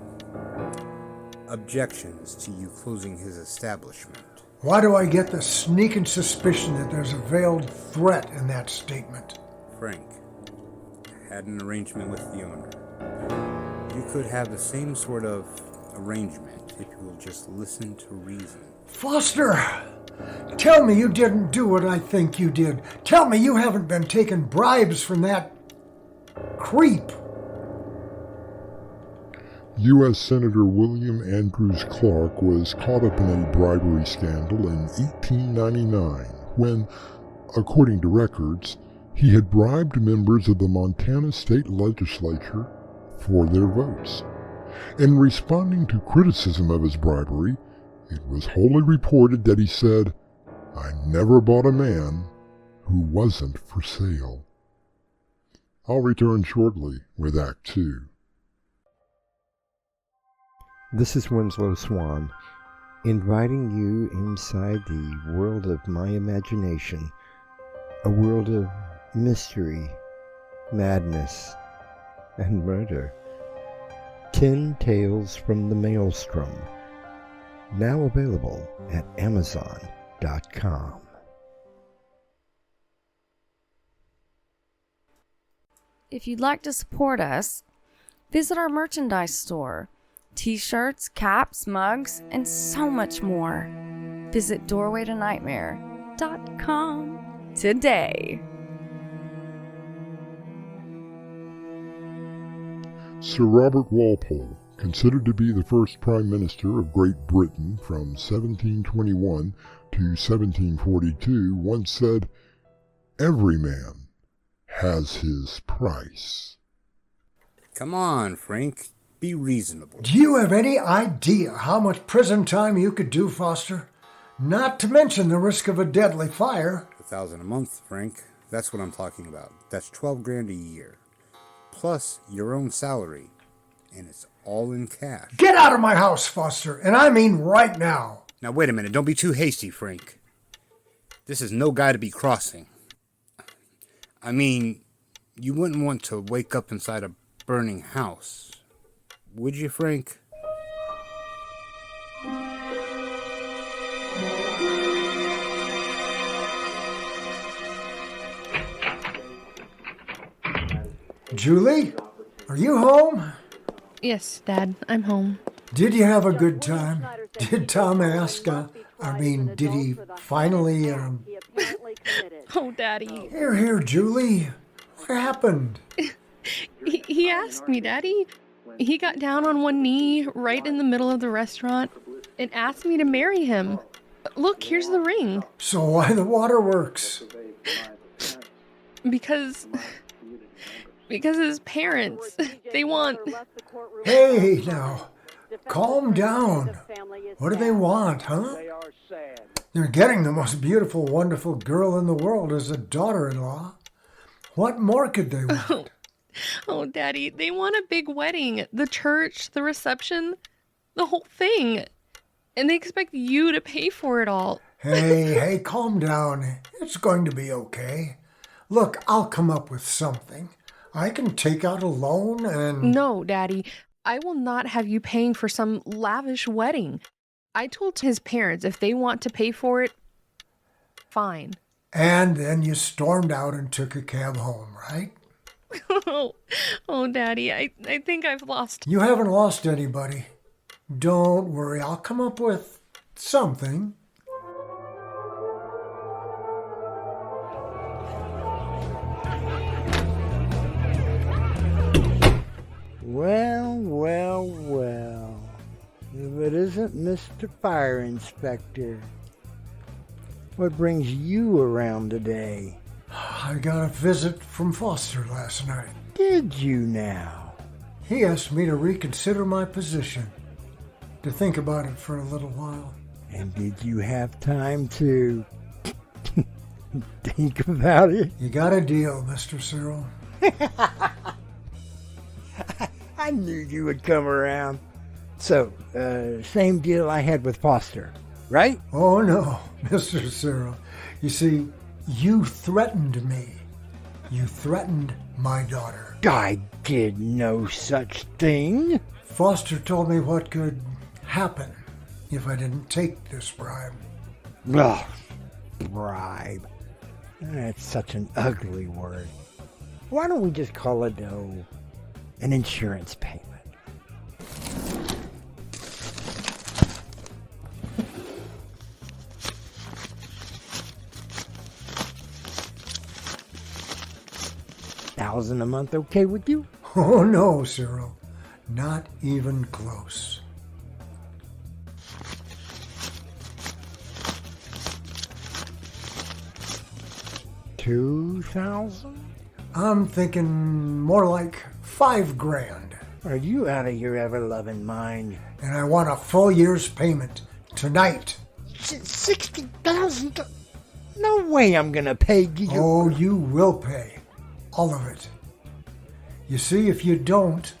objections to you closing his establishment. Why do I get the sneaking suspicion that there's a veiled threat in that statement? Frank, I had an arrangement with the owner. you could have the same sort of arrangement if you will just listen to reason. Foster, tell me you didn't do what I think you did. Tell me you haven't been taking bribes from that creep. U.S. Senator William Andrews Clark was caught up in a bribery scandal in 1899 when, according to records, he had bribed members of the Montana State Legislature for their votes. In responding to criticism of his bribery, it was wholly reported that he said, "I never bought a man who wasn't for sale." I'll return shortly with Act 2. This is Winslow Swan, inviting you inside the world of my imagination, a world of mystery, madness, and murder. 10 Tales from the Maelstrom, now available at Amazon.com. If you'd like to support us, visit our merchandise store. T-shirts, caps, mugs, and so much more. Visit doorwaytonightmare.com today. Sir Robert Walpole, considered to be the first Prime Minister of Great Britain from 1721 to 1742, once said, "Every man has his price." Come on, Frank. Be reasonable. Do you have any idea how much prison time you could do, Foster? Not to mention the risk of a deadly fire. $1,000 a month, Frank. That's what I'm talking about. That's $12,000 a year. Plus your own salary. And it's all in cash. Get out of my house, Foster, and I mean right now. Now wait a minute. Don't be too hasty, Frank. This is no guy to be crossing. I mean, you wouldn't want to wake up inside a burning house. Would you, Frank? Julie, are you home? Yes, Dad, I'm home. Did you have a good time? Did Tom ask? Did he finally... Oh, Daddy. Here, Julie. What happened? He asked me, Daddy. He got down on one knee right in the middle of the restaurant and asked me to marry him. Look, here's the ring. So why the waterworks? Because his parents, they want... Hey, now, calm down. What do they want, huh? They're getting the most beautiful, wonderful girl in the world as a daughter-in-law. What more could they want? Oh, Daddy, they want a big wedding. The church, the reception, the whole thing. And they expect you to pay for it all. Hey, calm down. It's going to be okay. Look, I'll come up with something. I can take out a loan and... No, Daddy. I will not have you paying for some lavish wedding. I told his parents if they want to pay for it, fine. And then you stormed out and took a cab home, right? Oh, Daddy, I think I've lost... You haven't lost anybody. Don't worry, I'll come up with something. Well. If it isn't Mr. Fire Inspector. What brings you around today? I got a visit from Foster last night. Did you now? He asked me to reconsider my position, to think about it for a little while. And did you have time to think about it? You got a deal, Mr. Cyril. I knew you would come around. So, same deal I had with Foster, right? Oh, no, Mr. Cyril. You see, you threatened me. You threatened my daughter. I did no such thing. Foster told me what could happen if I didn't take this bribe. Ugh, bribe. That's such an ugly word. Why don't we just call it, an insurance payment? $2,000 a month okay with you? Oh, no, Cyril. Not even close. $2,000? I'm thinking more like $5,000. Are you out of your ever-loving mind? And I want a full year's payment tonight. $60,000? No way I'm gonna pay you. Oh, you will pay. All of it. You see, if you don't,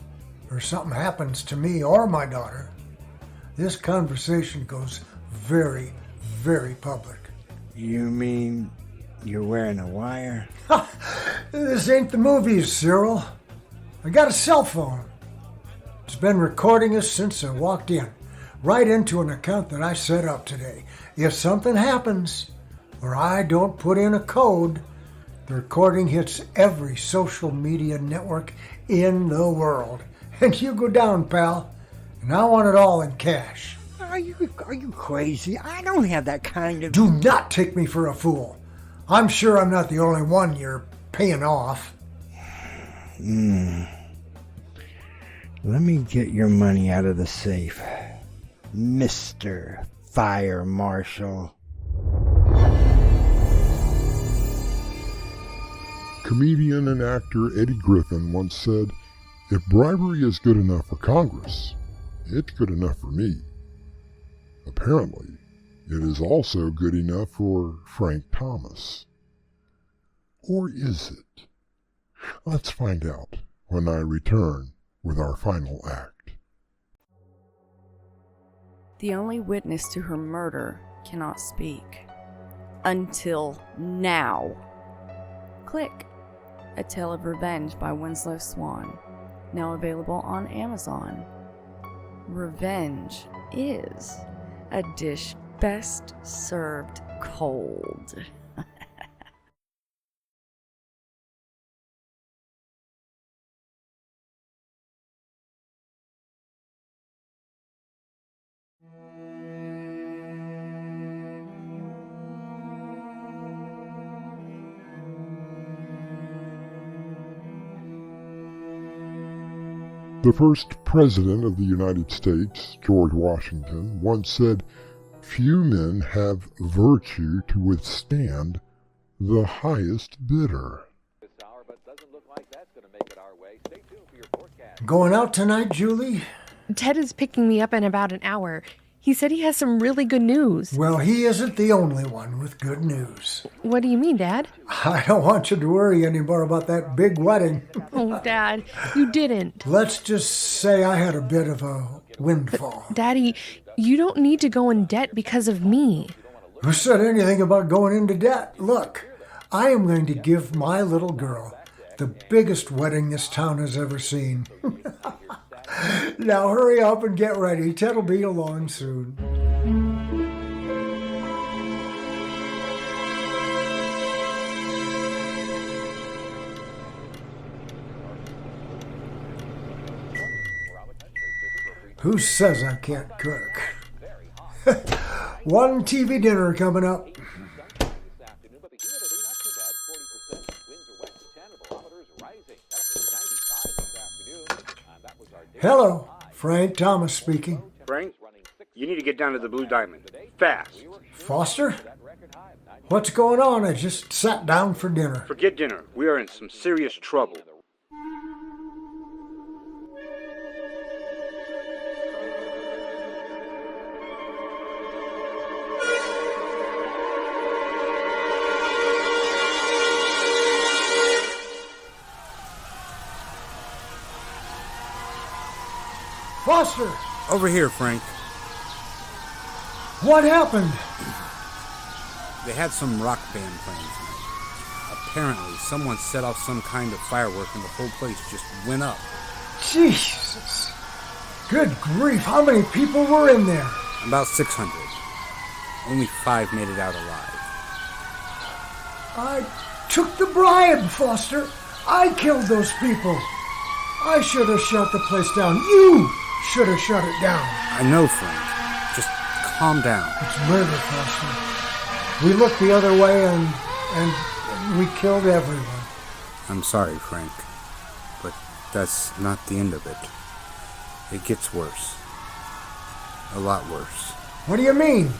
or something happens to me or my daughter, this conversation goes very, very public. You mean you're wearing a wire? This ain't the movies, Cyril. I got a cell phone. It's been recording us since I walked in, right into an account that I set up today. If something happens, or I don't put in a code, the recording hits every social media network in the world. And you go down, pal. And I want it all in cash. Are you crazy? I don't have that kind of... Do not take me for a fool. I'm sure I'm not the only one you're paying off. Let me get your money out of the safe, Mr. Fire Marshal. Comedian and actor Eddie Griffin once said, "If bribery is good enough for Congress, it's good enough for me." Apparently, it is also good enough for Frank Thomas. Or is it? Let's find out when I return with our final act. The only witness to her murder cannot speak. Until now. Click. A Tale of Revenge by Winslow Swan. Now available on Amazon. Revenge is a dish best served cold. The first president of the United States, George Washington, once said, "Few men have virtue to withstand the highest bidder." Going out tonight, Julie? Ted is picking me up in about an hour. He said he has some really good news. Well, he isn't the only one with good news. What do you mean, Dad? I don't want you to worry anymore about that big wedding. Oh, Dad, you didn't. Let's just say I had a bit of a windfall. Daddy, you don't need to go in debt because of me. Who said anything about going into debt? Look, I am going to give my little girl the biggest wedding this town has ever seen. Now hurry up and get ready. Ted'll be along soon. Who says I can't cook? One TV dinner coming up. Hello, Frank Thomas speaking. Frank, you need to get down to the Blue Diamond. Fast. Foster? What's going on? I just sat down for dinner. Forget dinner. We are in some serious trouble. Foster! Over here, Frank. What happened? They had some rock band playing tonight. Apparently, someone set off some kind of firework and the whole place just went up. Jesus! Good grief, how many people were in there? About 600. Only 5 made it out alive. I took the bribe, Foster. I killed those people. I should have shut the place down. You should have shut it down. I know, Frank. Just calm down. It's murder, Foster. We looked the other way and we killed everyone. I'm sorry, Frank, but that's not the end of it. It gets worse. A lot worse. What do you mean?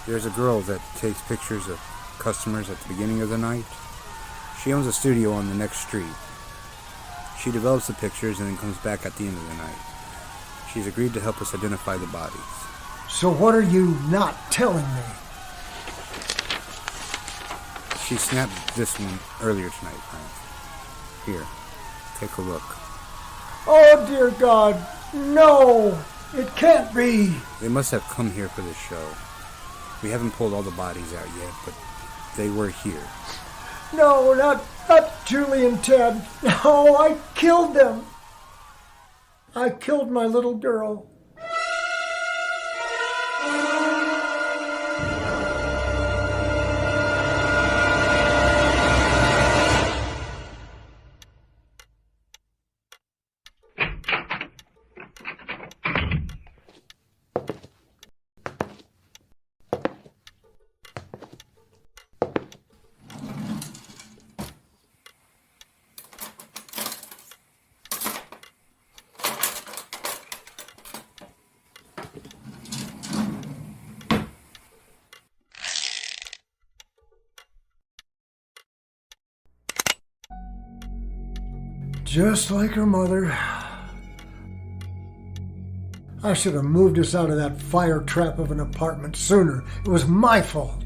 There's a girl that takes pictures of customers at the beginning of the night. She owns a studio on the next street. She develops the pictures and then comes back at the end of the night. She's agreed to help us identify the bodies. So what are you not telling me? She snapped this one earlier tonight, Frank. Here, take a look. Oh, dear God, no! It can't be! They must have come here for this show. We haven't pulled all the bodies out yet, but they were here. No, not Julie and Ted. No, I killed them. I killed my little girl. Just like her mother. I should have moved us out of that fire trap of an apartment sooner. It was my fault.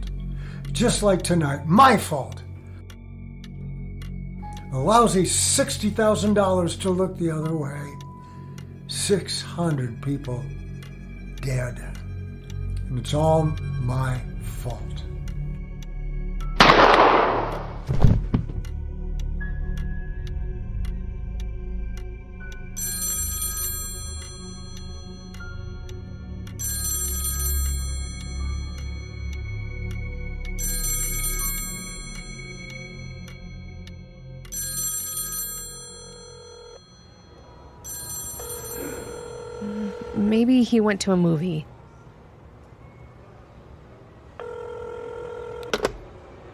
Just like tonight, my fault. A lousy $60,000 to look the other way. 600 people dead. And it's all my fault. Maybe he went to a movie.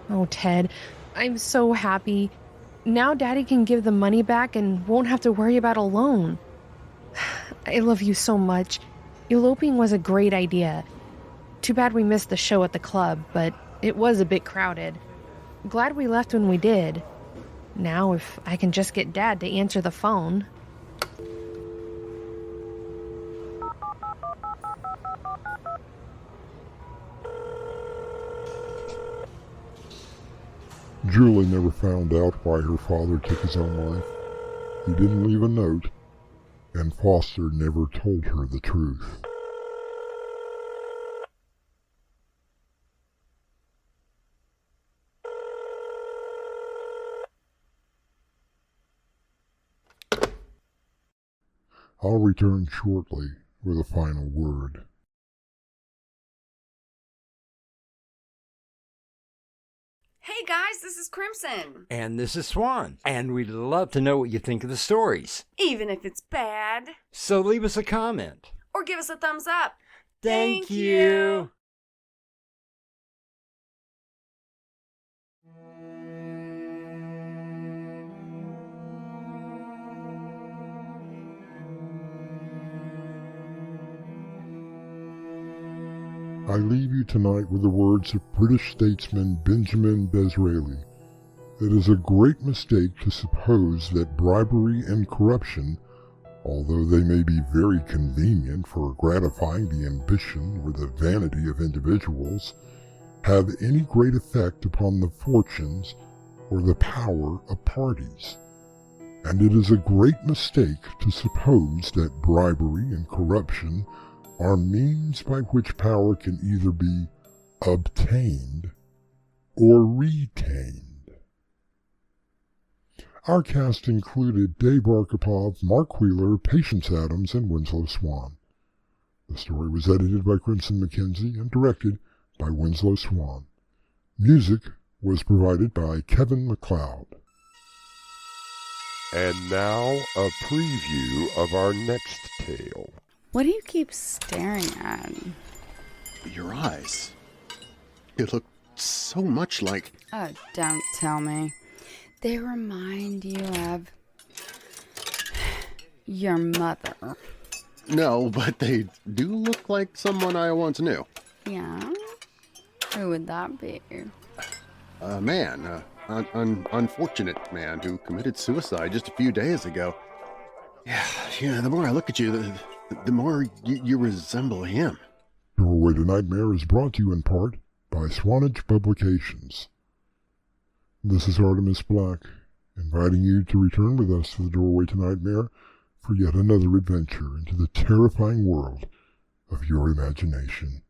Oh, Ted, I'm so happy. Now Daddy can give the money back and won't have to worry about a loan. I love you so much. Eloping was a great idea. Too bad we missed the show at the club, but it was a bit crowded. Glad we left when we did. Now if I can just get Dad to answer the phone. Julie never found out why her father took his own life. He didn't leave a note, and Foster never told her the truth. I'll return shortly with a final word. Hey guys, this is Crimson. And this is Swan. And we'd love to know what you think of the stories. Even if it's bad. So leave us a comment. Or give us a thumbs up. Thank you. I leave you tonight with the words of British statesman Benjamin Disraeli. It is a great mistake to suppose that bribery and corruption, although they may be very convenient for gratifying the ambition or the vanity of individuals, have any great effect upon the fortunes or the power of parties. And it is a great mistake to suppose that bribery and corruption are means by which power can either be obtained or retained. Our cast included Dave Arkhipov, Mark Wheeler, Patience Adams, and Winslow Swan. The story was edited by Crimson McKenzie and directed by Winslow Swan. Music was provided by Kevin MacLeod. And now a preview of our next tale. What do you keep staring at? Your eyes. You look so much like... Oh, don't tell me. They remind you of your mother. No, but they do look like someone I once knew. Yeah? Who would that be? A man, an unfortunate man who committed suicide just a few days ago. Yeah, the more I look at you, the more you resemble him. Doorway to Nightmare is brought to you in part by Swanage Publications. This is Artemis Black, inviting you to return with us to the Doorway to Nightmare for yet another adventure into the terrifying world of your imagination.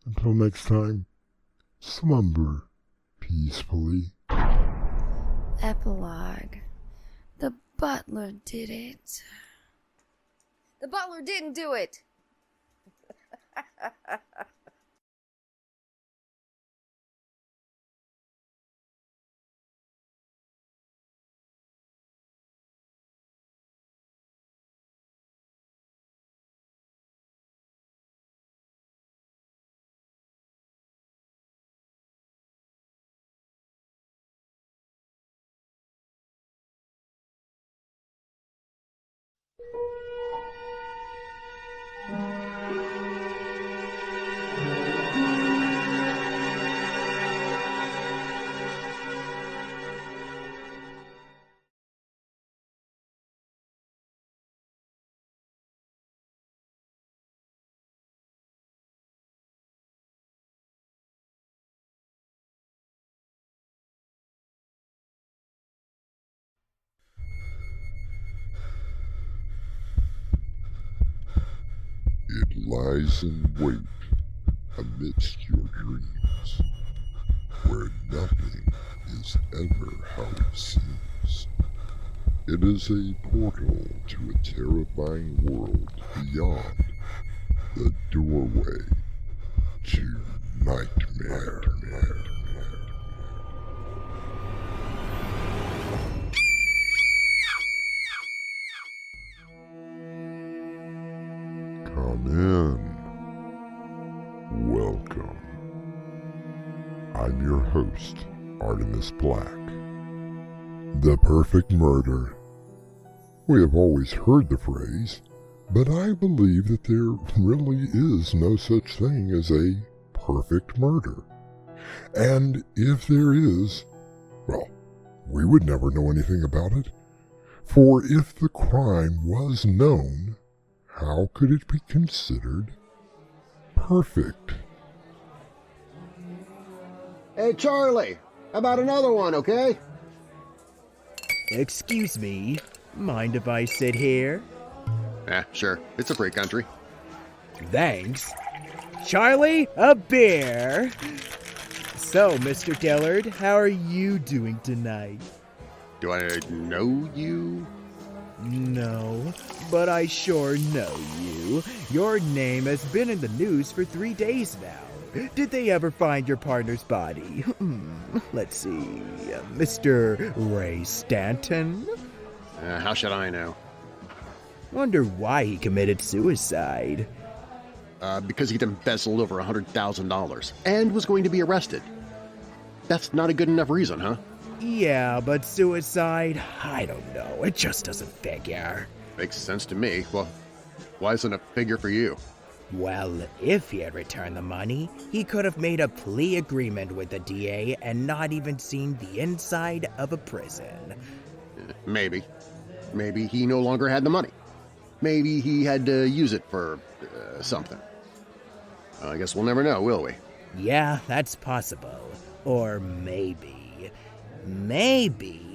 Until next time, slumber peacefully. Epilogue. The butler did it. The butler didn't do it. It lies in wait amidst your dreams, where nothing is ever how it seems. It is a portal to a terrifying world beyond the doorway to nightmare. Come in. Welcome. I'm your host, Artemis Black. The perfect murder. We have always heard the phrase, but I believe that there really is no such thing as a perfect murder. And if there is, well, we would never know anything about it. For if the crime was known, how could it be considered perfect? Hey, Charlie, how about another one, okay? Excuse me, mind if I sit here? Sure. It's a free country. Thanks. Charlie, a beer! So, Mr. Dillard, how are you doing tonight? Do I know you? No, but I sure know you. Your name has been in the news for 3 days now. Did they ever find your partner's body? Let's see, Mr. Ray Stanton? How should I know? Wonder why he committed suicide. Because he'd embezzled over $100,000 and was going to be arrested. That's not a good enough reason, huh? Yeah, but suicide? I don't know. It just doesn't figure. Makes sense to me. Well, why isn't it a figure for you? Well, if he had returned the money, he could have made a plea agreement with the DA and not even seen the inside of a prison. Maybe. Maybe he no longer had the money. Maybe he had to use it for something. I guess we'll never know, will we? Yeah, that's possible. Or maybe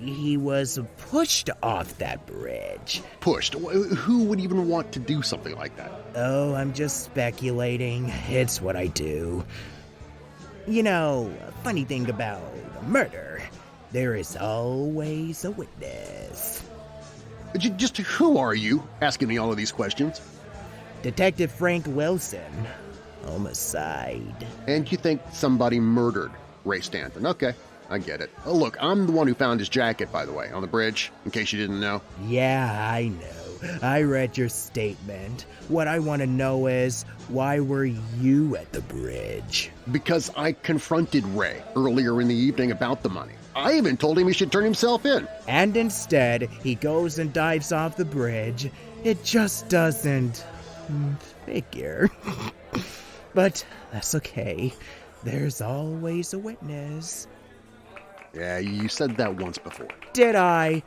he was pushed off that bridge. Pushed? Who would even want to do something like that? Oh, I'm just speculating. It's what I do. You know, funny thing about murder, there is always a witness. Just who are you, asking me all of these questions? Detective Frank Wilson. Homicide. And you think somebody murdered Ray Stanton? Okay, I get it. Oh, look, I'm the one who found his jacket, by the way, on the bridge, in case you didn't know. Yeah, I know. I read your statement. What I want to know is, why were you at the bridge? Because I confronted Ray earlier in the evening about the money. I even told him he should turn himself in. And instead, he goes and dives off the bridge. It just doesn't figure. But that's okay. There's always a witness. Yeah, you said that once before. Did I?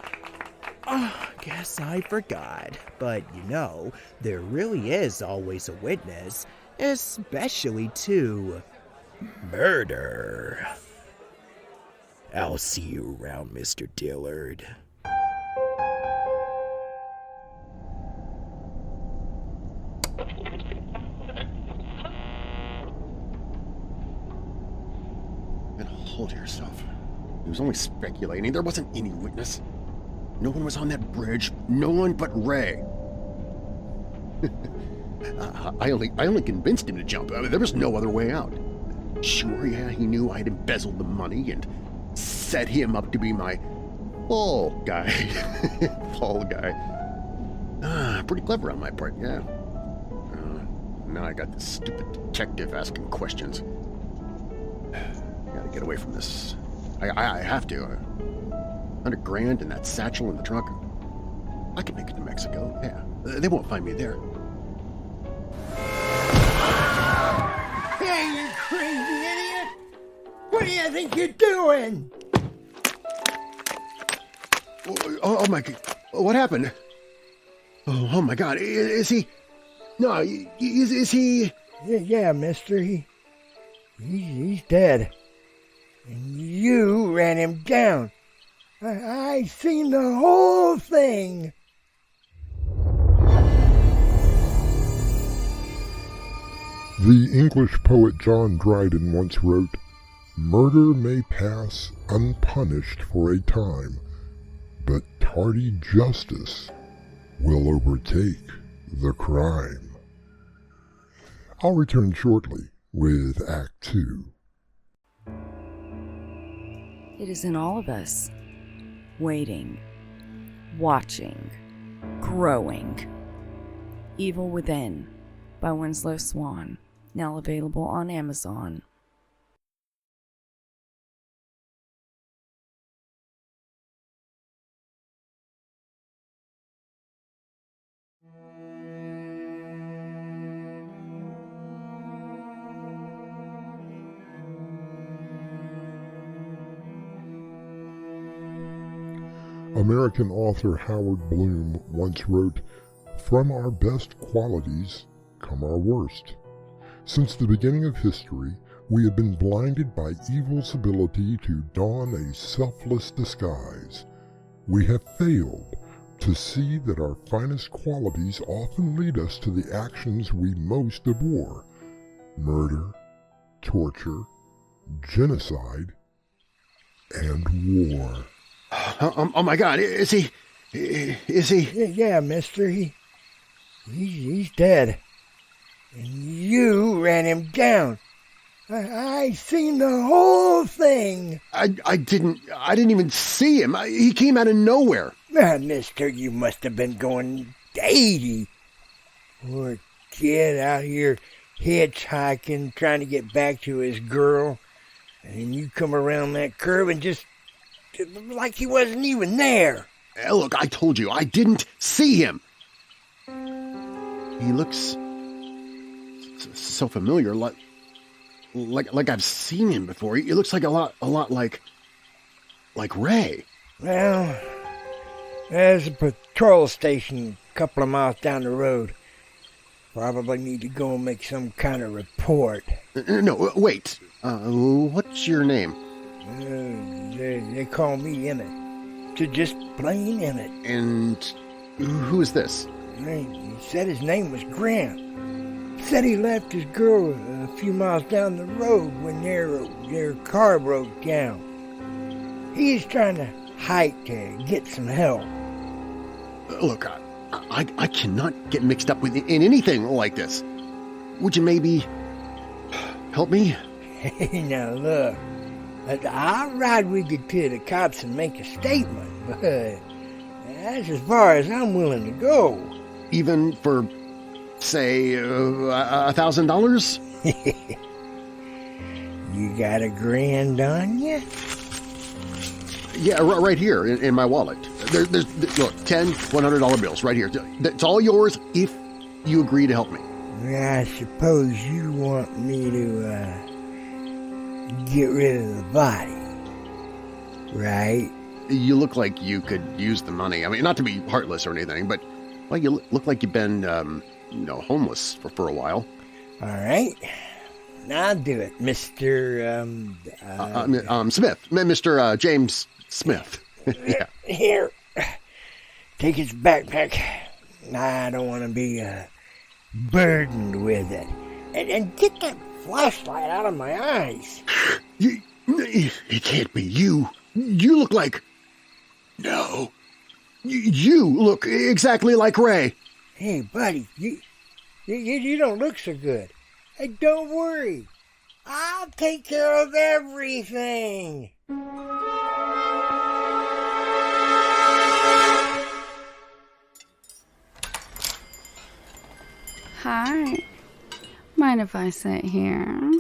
Oh, guess I forgot. But there really is always a witness, especially to murder. I'll see you around, Mr. Dillard. And hold yourself. He was only speculating. There wasn't any witness. No one was on that bridge. No one but Ray. I only convinced him to jump. There was no other way out. Sure, yeah, he knew I'd embezzled the money and set him up to be my fall guy. Fall guy. Pretty clever on my part, yeah. Now I got this stupid detective asking questions. Gotta get away from this. I have to. $100,000 in that satchel in the trunk. I can make it to Mexico, yeah. They won't find me there. Hey, you crazy idiot! What do you think you're doing? Oh my God. What happened? Oh my God. Is he... No, is he... Yeah, mister. He's dead. And you ran him down. I seen the whole thing. The English poet John Dryden once wrote, "Murder may pass unpunished for a time, but tardy justice will overtake the crime." I'll return shortly with Act 2. It is in all of us. Waiting, watching, growing. Evil Within by Winslow Swan, now available on Amazon. American author Howard Bloom once wrote, "From our best qualities come our worst." Since the beginning of history, we have been blinded by evil's ability to don a selfless disguise. We have failed to see that our finest qualities often lead us to the actions we most abhor: murder, torture, genocide, and war. Oh my God, is he... Yeah, mister. He's dead. And you ran him down. I seen the whole thing. I didn't even see him. He came out of nowhere. Mister, you must have been going 80. Poor kid out here hitchhiking, trying to get back to his girl. And you come around that curve and just... like he wasn't even there. Look, I told you, I didn't see him. He looks so familiar, like I've seen him before. He looks like a lot like Ray. Well, there's a patrol station a couple of miles down the road. Probably need to go and make some kind of report. No, wait. What's your name? They call me Emmett. Just plain Emmett. And who is this? He said his name was Grant. Said he left his girl a few miles down the road when their car broke down. He's trying to hike to get some help. Look, I cannot get mixed up in anything like this. Would you maybe help me? Hey, now look. I'll ride with you to the cops and make a statement, but That's as far as I'm willing to go. Even for, say, $1,000? You got $1,000 on you? Yeah, right here in my wallet. There's look, 10 $100 bills right here. It's all yours if you agree to help me. I suppose you want me to get rid of the body, right? You look like you could use the money. I mean, not to be heartless or anything, but well, you look like you've been, homeless for a while. All right. I'll do it, Mr. Smith. Mr. James Smith. Yeah. Here. Take his backpack. I don't want to be burdened with it. And get that flashlight out of my eyes. It can't be you. You look like... No. You look exactly like Ray. Hey, buddy, you don't look so good. Hey, don't worry. I'll take care of everything. Hi. Mind if I sit here?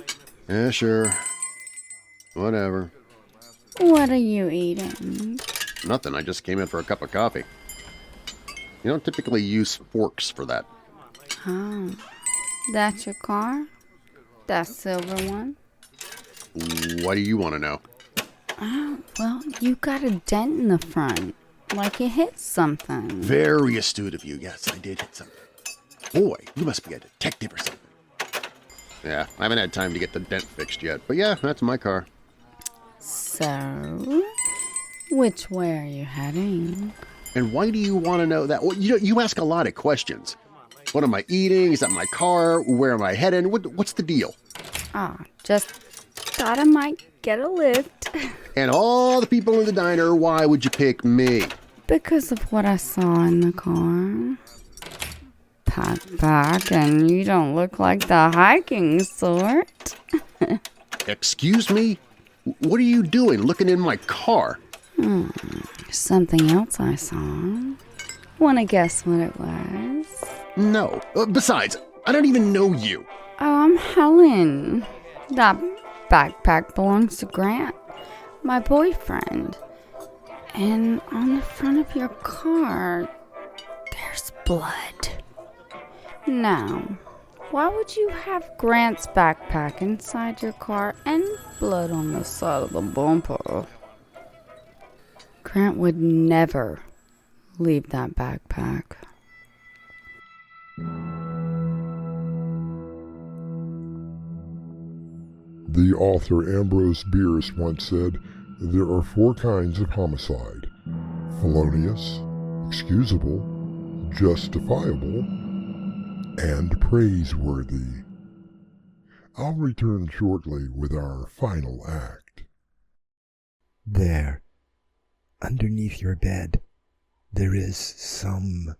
Yeah, sure. Whatever. What are you eating? Nothing. I just came in for a cup of coffee. You don't typically use forks for that. Oh. That's your car? That silver one? What do you want to know? Oh, well, you got a dent in the front. Like you hit something. Very astute of you. Yes, I did hit something. Boy, you must be a detective or something. Yeah, I haven't had time to get the dent fixed yet. But yeah, that's my car. So, which way are you heading? And why do you want to know that? Well, you ask a lot of questions. What am I eating? Is that my car? Where am I heading? What's the deal? Just thought I might get a lift. And all the people in the diner, why would you pick me? Because of what I saw in the car. Packed back, and you don't look like the hiking sort. Excuse me? What are you doing looking in my car? Something else I saw. Want to guess what it was? No. Besides, I don't even know you. Oh, I'm Helen. That backpack belongs to Grant, my boyfriend. And on the front of your car, there's blood. Now, why would you have Grant's backpack inside your car and blood on the side of the bumper? Grant would never leave that backpack. The author Ambrose Bierce once said, "There are 4 kinds of homicide: felonious, excusable, justifiable, and praiseworthy." I'll return shortly with our final act. There, underneath your bed, there is some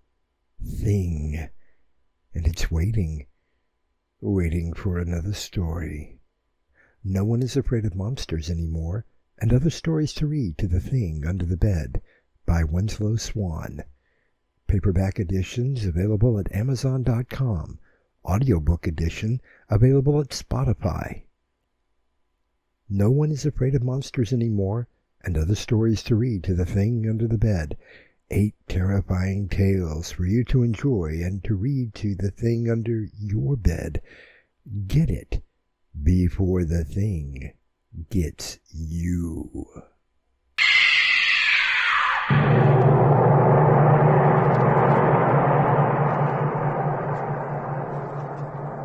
thing, and it's waiting for another story. No one is afraid of monsters anymore, and other stories to read to The Thing Under the Bed by Winslow Swan. Paperback editions available at Amazon.com. Audiobook edition available at Spotify. No one is afraid of monsters anymore, and other stories to read to The Thing Under the Bed. 8 terrifying tales for you to enjoy and to read to the thing under your bed. Get it before the thing gets you.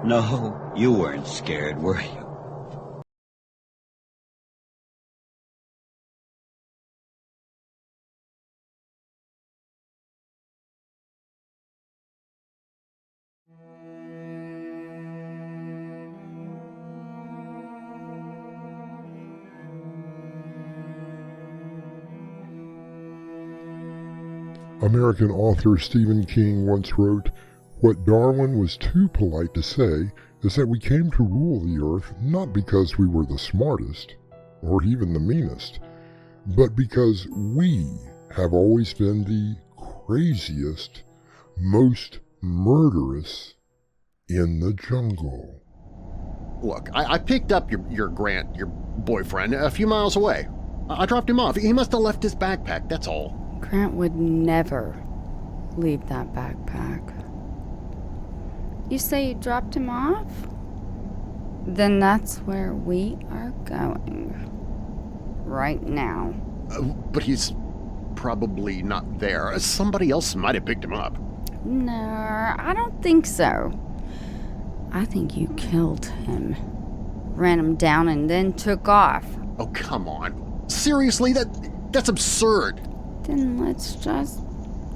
No, you weren't scared, were you? American author Stephen King once wrote, "What Darwin was too polite to say is that we came to rule the earth not because we were the smartest, or even the meanest, but because we have always been the craziest, most murderous in the jungle. Look, I picked up your Grant, your boyfriend, a few miles away. I dropped him off. He must have left his backpack, that's all. Grant would never leave that backpack. You say you dropped him off? Then that's where we are going. Right now. But he's probably not there. Somebody else might have picked him up. No, I don't think so. I think you killed him. Ran him down and then took off. Oh, come on. Seriously? That's absurd. Then let's just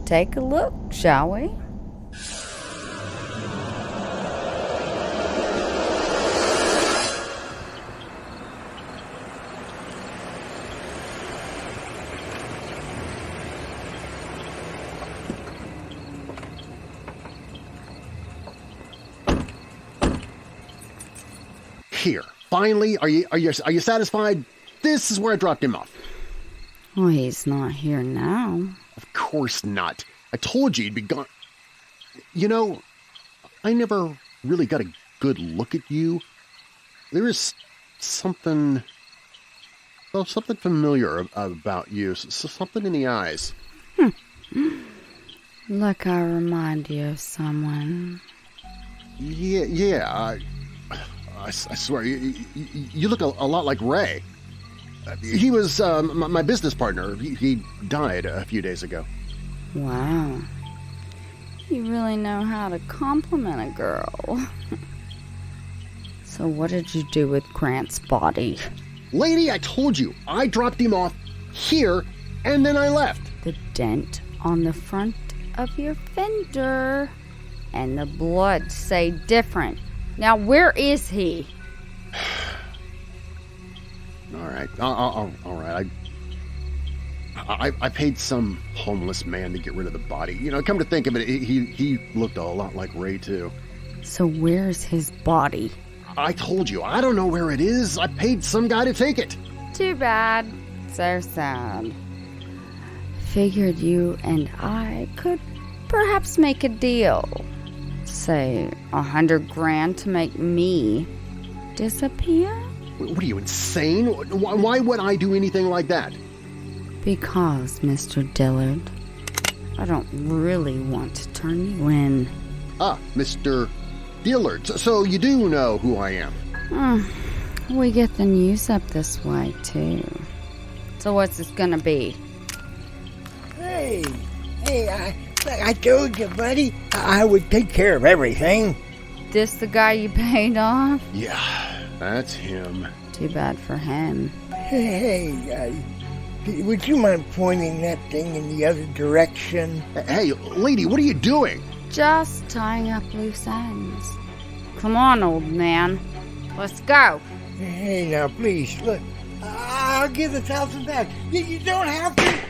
take a look, shall we? Here, finally, are you satisfied? This is where I dropped him off. Well, he's not here now. Of course not. I told you he'd be gone. You know, I never really got a good look at you. There is something familiar about you. Something in the eyes. Like I remind you of someone. Yeah. I swear, you look a lot like Ray. He was my business partner. He died a few days ago. Wow. You really know how to compliment a girl. So what did you do with Grant's body? Lady, I told you. I dropped him off here, and then I left. The dent on the front of your fender and the blood say different. Now, where is he? All right. I paid some homeless man to get rid of the body. You know, come to think of it, he looked a lot like Ray, too. So where's his body? I told you, I don't know where it is. I paid some guy to take it. Too bad. So sad. Figured you and I could perhaps make a deal. Say, $100,000 to make me disappear? What are you, insane? Why would I do anything like that? Because, Mr. Dillard, I don't really want to turn you in. Ah, Mr. Dillard. So you do know who I am. We get the news up this way, too. So what's this gonna be? Hey, I told you, buddy, I would take care of everything. This the guy you paid off? Yeah, that's him. Too bad for him. Hey, would you mind pointing that thing in the other direction? Hey, lady, what are you doing? Just tying up loose ends. Come on, old man. Let's go. Hey, now, please, look. I'll give the 1,000 back. You don't have to.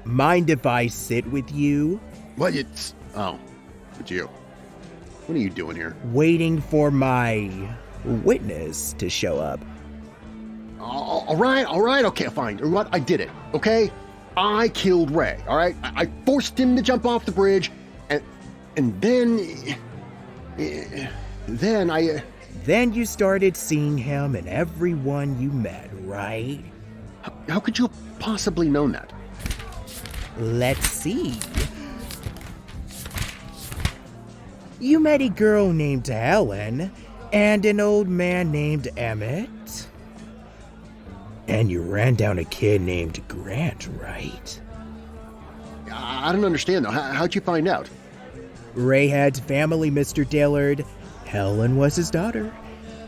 Mind if I sit with you? What? It's you. What are you doing here? Waiting for my witness to show up. All right, okay, fine. What? I did it, okay? I killed Ray, all right? I forced him to jump off the bridge, and then I... Then you started seeing him and everyone you met, right? How could you have possibly known that? Let's see. You met a girl named Helen and an old man named Emmett. And you ran down a kid named Grant, right? I don't understand, though. How'd you find out? Ray had family, Mr. Dillard. Helen was his daughter.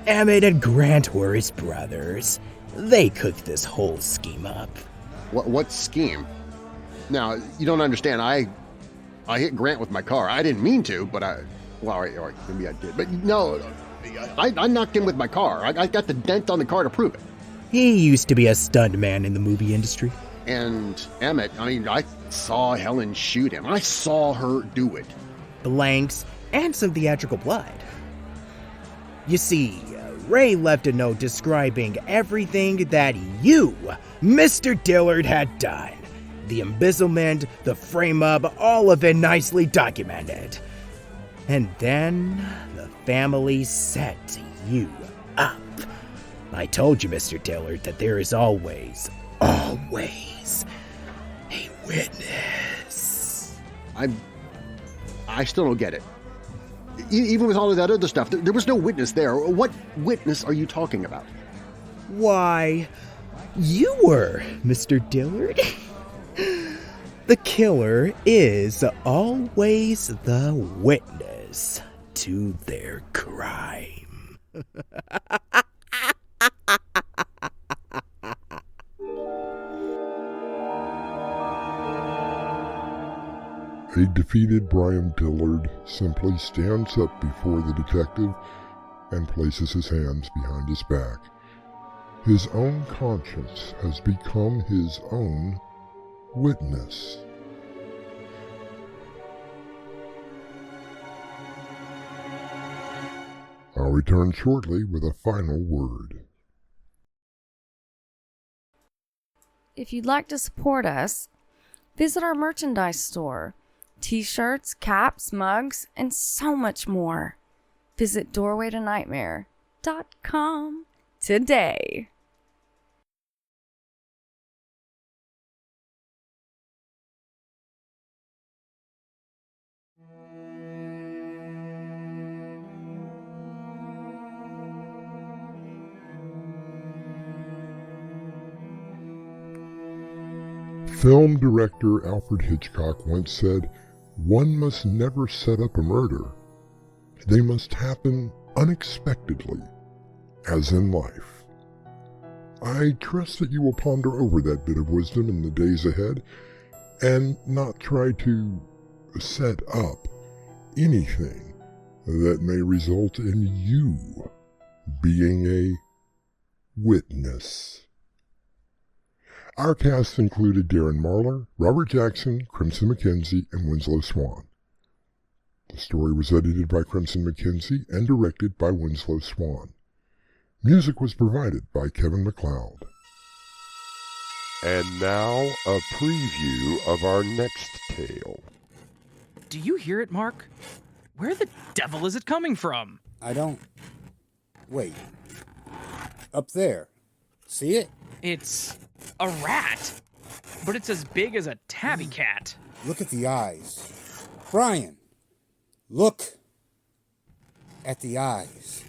Emmett and Grant were his brothers. They cooked this whole scheme up. What scheme? Now, you don't understand. I hit Grant with my car. I didn't mean to, but all right, maybe I did. But no, I knocked him with my car. I got the dent on the car to prove it. He used to be a stuntman in the movie industry. And Emmett, I saw Helen shoot him. I saw her do it. Blanks, and some theatrical blood. You see, Ray left a note describing everything that you, Mr. Dillard, had done. The embezzlement, the frame-up, all of it nicely documented. And then the family set you up. I told you, Mr. Dillard, that there is always a witness. I still don't get it. Even with all of that other stuff, there was no witness there. What witness are you talking about? Why, you were, Mr. Dillard. The killer is always the witness to their crime. A defeated Brian Dillard simply stands up before the detective and places his hands behind his back. His own conscience has become his own witness. I'll return shortly with a final word. If you'd like to support us, visit our merchandise store. T-shirts, caps, mugs, and so much more. Visit doorwaytonightmare.com today. Film director Alfred Hitchcock once said, "One must never set up a murder. They must happen unexpectedly, as in life." I trust that you will ponder over that bit of wisdom in the days ahead, and not try to set up anything that may result in you being a witness. Our cast included Darren Marlar, Robert Jackson, Crimson McKenzie, and Winslow Swan. The story was edited by Crimson McKenzie and directed by Winslow Swan. Music was provided by Kevin MacLeod. And now, a preview of our next tale. Do you hear it, Mark? Where the devil is it coming from? I don't... Wait. Up there. See it? It's a rat. But it's as big as a tabby cat. Look at the eyes. Brian, look at the eyes.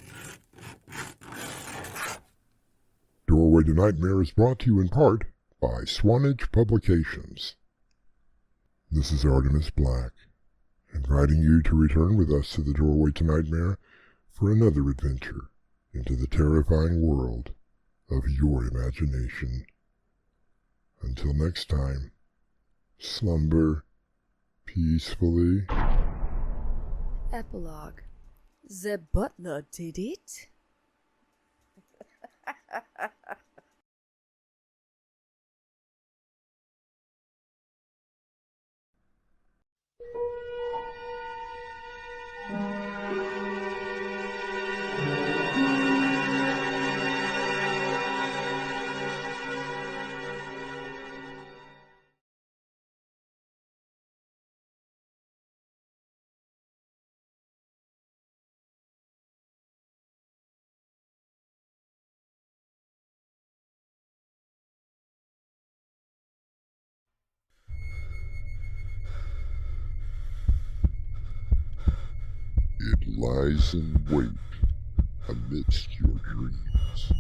Doorway to Nightmare is brought to you in part by Swanage Publications. This is Artemis Black, inviting you to return with us to the Doorway to Nightmare for another adventure into the terrifying world of your imagination. Until next time, slumber peacefully. Epilogue. The butler did it. It lies in wait amidst your dreams,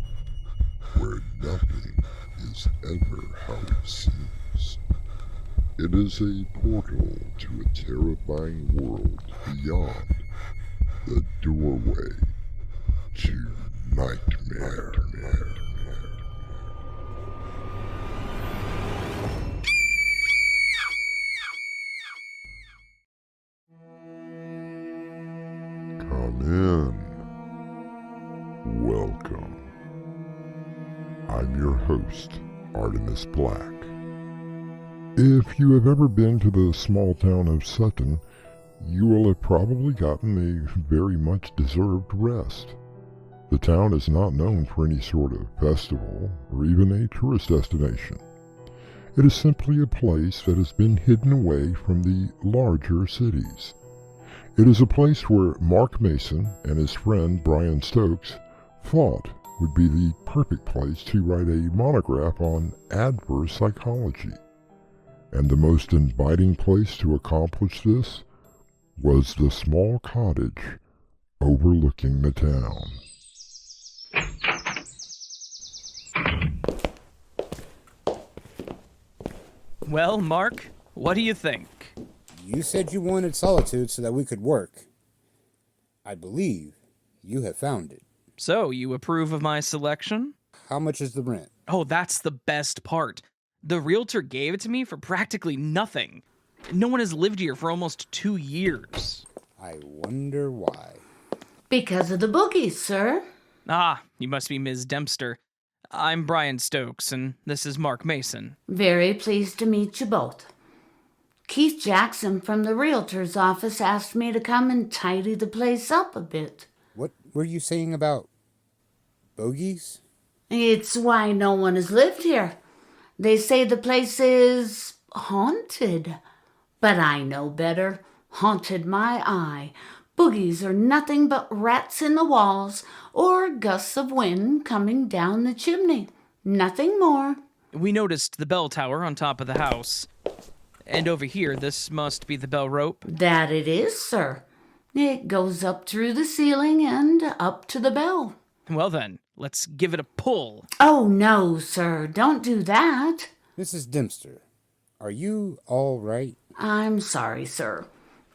where nothing is ever how it seems. It is a portal to a terrifying world beyond the doorway to nightmare. Come in. Welcome. I'm your host, Artemis Black. If you have ever been to the small town of Sutton, you will have probably gotten a very much deserved rest. The town is not known for any sort of festival or even a tourist destination. It is simply a place that has been hidden away from the larger cities. It is a place where Mark Mason and his friend Brian Stokes thought would be the perfect place to write a monograph on adverse psychology. And the most inviting place to accomplish this was the small cottage overlooking the town. Well, Mark, what do you think? You said you wanted solitude so that we could work. I believe you have found it. So, you approve of my selection? How much is the rent? Oh, that's the best part. The realtor gave it to me for practically nothing. No one has lived here for almost 2 years. I wonder why. Because of the boogies, sir. Ah, you must be Ms. Dempster. I'm Brian Stokes, and this is Mark Mason. Very pleased to meet you both. Keith Jackson from the realtor's office asked me to come and tidy the place up a bit. What were you saying about bogies? It's why no one has lived here. They say the place is haunted. But I know better. Haunted my eye. Boogies are nothing but rats in the walls or gusts of wind coming down the chimney. Nothing more. We noticed the bell tower on top of the house. And over here, this must be the bell rope. That it is, sir. It goes up through the ceiling and up to the bell. Well then, let's give it a pull. Oh, no, sir. Don't do that. Mrs. Dempster, are you all right? I'm sorry, sir.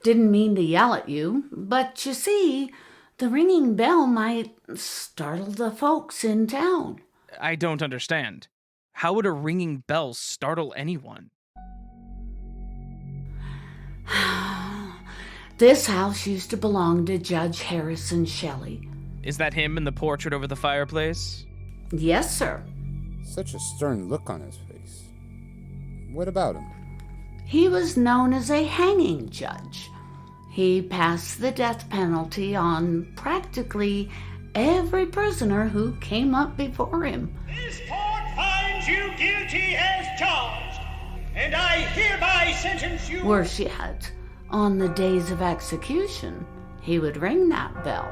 Didn't mean to yell at you, but you see, the ringing bell might startle the folks in town. I don't understand. How would a ringing bell startle anyone? This house used to belong to Judge Harrison Shelley. Is that him in the portrait over the fireplace? Yes, sir. Such a stern look on his face. What about him? He was known as a hanging judge. He passed the death penalty on practically every prisoner who came up before him. This court finds you guilty as charged, and I hereby sentence you... Worse yet, on the days of execution, he would ring that bell.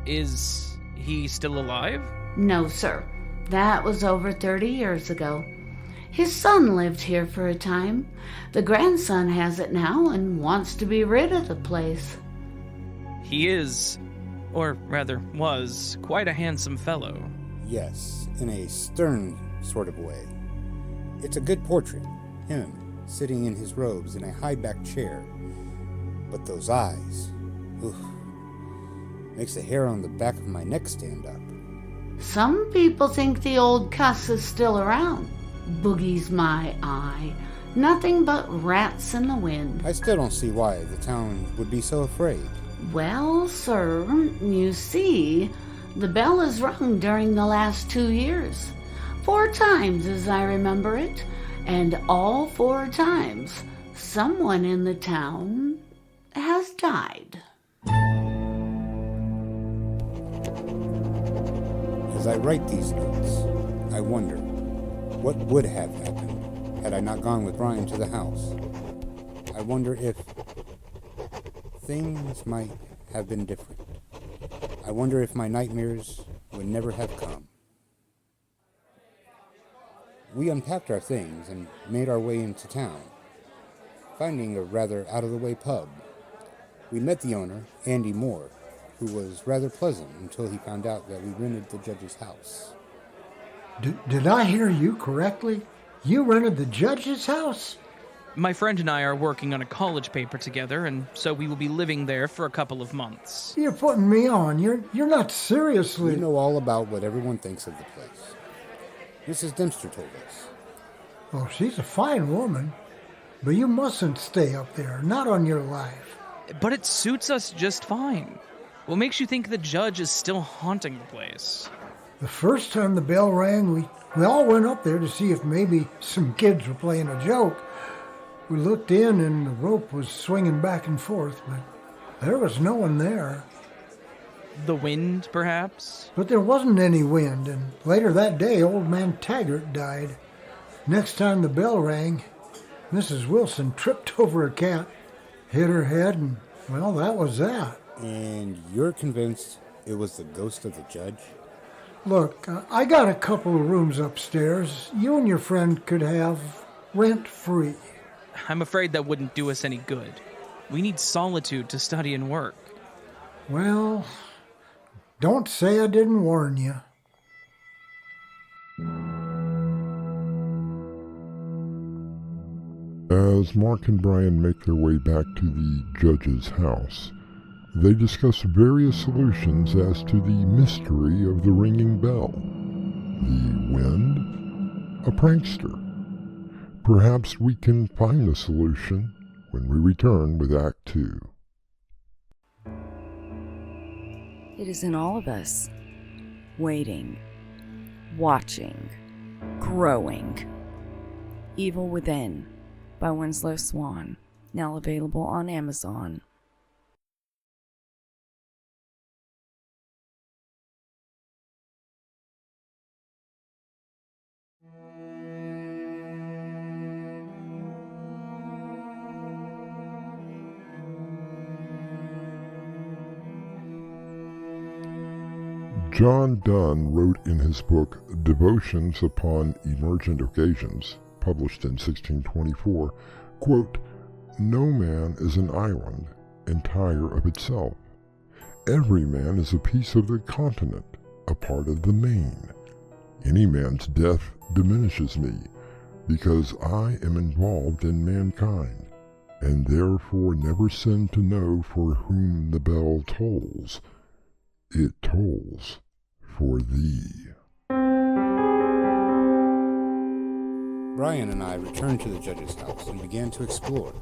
Is he still alive? No, sir. That was over 30 years ago. His son lived here for a time. The grandson has it now and wants to be rid of the place. He is, or rather was, quite a handsome fellow. Yes, in a stern sort of way. It's a good portrait. Him, sitting in his robes in a high-backed chair. But those eyes, oof, makes the hair on the back of my neck stand up. Some people think the old cuss is still around. Boogie's my eye. Nothing but rats in the wind. I still don't see why the town would be so afraid. Well, sir, you see, the bell is rung during the last 2 years. 4 times, as I remember it. And all 4 times, someone in the town has died. As I write these notes, I wonder what would have happened had I not gone with Brian to the house. I wonder if things might have been different. I wonder if my nightmares would never have come. We unpacked our things and made our way into town, finding a rather out-of-the-way pub. We met the owner, Andy Moore, who was rather pleasant until he found out that we rented the judge's house. Did I hear you correctly? You rented the judge's house? My friend and I are working on a college paper together, and so we will be living there for a couple of months. You're putting me on. You're not seriously... We know all about what everyone thinks of the place. Mrs. Dempster told us. Well, she's a fine woman, but you mustn't stay up there, not on your life. But it suits us just fine. What makes you think the judge is still haunting the place? The first time the bell rang, we all went up there to see if maybe some kids were playing a joke. We looked in and the rope was swinging back and forth, but there was no one there. The wind, perhaps? But there wasn't any wind, and later that day, old man Taggart died. Next time the bell rang, Mrs. Wilson tripped over a cat, hit her head, and, well, that was that. And you're convinced it was the ghost of the judge? Look, I got a couple of rooms upstairs you and your friend could have rent-free. I'm afraid that wouldn't do us any good. We need solitude to study and work. Well, don't say I didn't warn you. As Mark and Brian make their way back to the judge's house, they discuss various solutions as to the mystery of the ringing bell. The wind? A prankster? Perhaps we can find the solution when we return with Act 2. It is in all of us. Waiting, watching, growing. Evil Within by Winslow Swan, now available on Amazon. John Donne wrote in his book Devotions Upon Emergent Occasions, published in 1624, quote, "No man is an island, entire of itself. Every man is a piece of the continent, a part of the main. Any man's death diminishes me, because I am involved in mankind, and therefore never sin to know for whom the bell tolls. It tolls for thee." Brian and I returned to the judge's house and began to explore,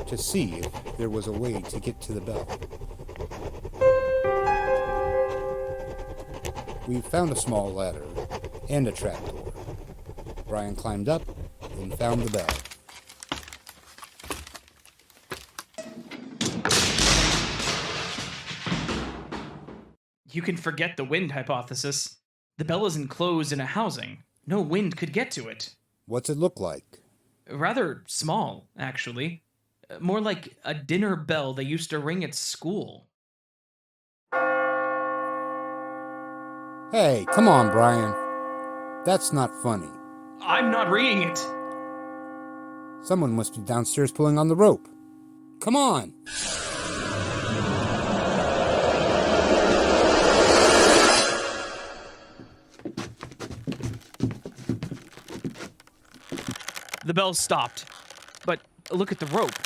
to see if there was a way to get to the bell. We found a small ladder and a trapdoor. Brian climbed up and found the bell. You can forget the wind hypothesis. The bell is enclosed in a housing. No wind could get to it. What's it look like? Rather small, actually. More like a dinner bell they used to ring at school. Hey, come on, Brian. That's not funny. I'm not ringing it. Someone must be downstairs pulling on the rope. Come on. The bell stopped, but look at the rope.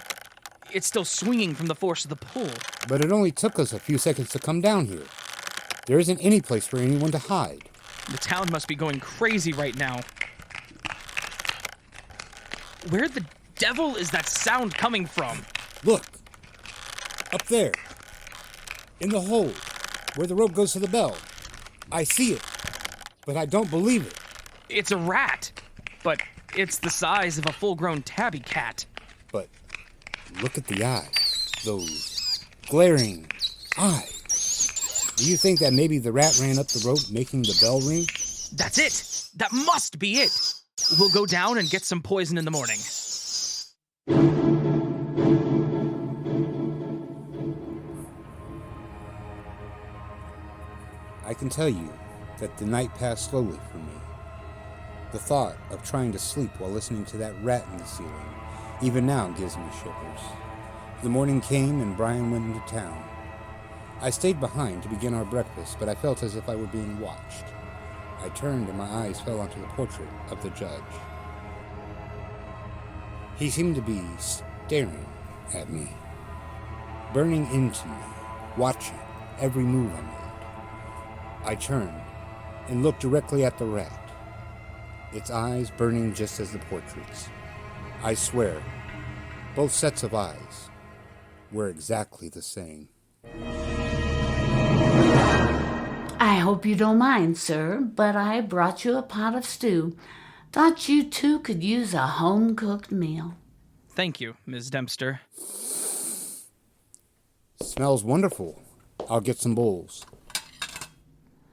It's still swinging from the force of the pull. But it only took us a few seconds to come down here. There isn't any place for anyone to hide. The town must be going crazy right now. Where the devil is that sound coming from? Look. Up there. In the hole, where the rope goes to the bell. I see it, but I don't believe it. It's a rat, but it's the size of a full-grown tabby cat. But look at the eyes. Those glaring eyes. Do you think that maybe the rat ran up the rope making the bell ring? That's it! That must be it! We'll go down and get some poison in the morning. I can tell you that the night passed slowly for me. The thought of trying to sleep while listening to that rat in the ceiling even now gives me shivers. The morning came and Brian went into town. I stayed behind to begin our breakfast, but I felt as if I were being watched. I turned and my eyes fell onto the portrait of the judge. He seemed to be staring at me, burning into me, watching every move I made. I turned and looked directly at the rat, its eyes burning just as the portrait's. I swear, both sets of eyes were exactly the same. I hope you don't mind, sir, but I brought you a pot of stew. Thought you two could use a home-cooked meal. Thank you, Ms. Dempster. Smells wonderful. I'll get some bowls.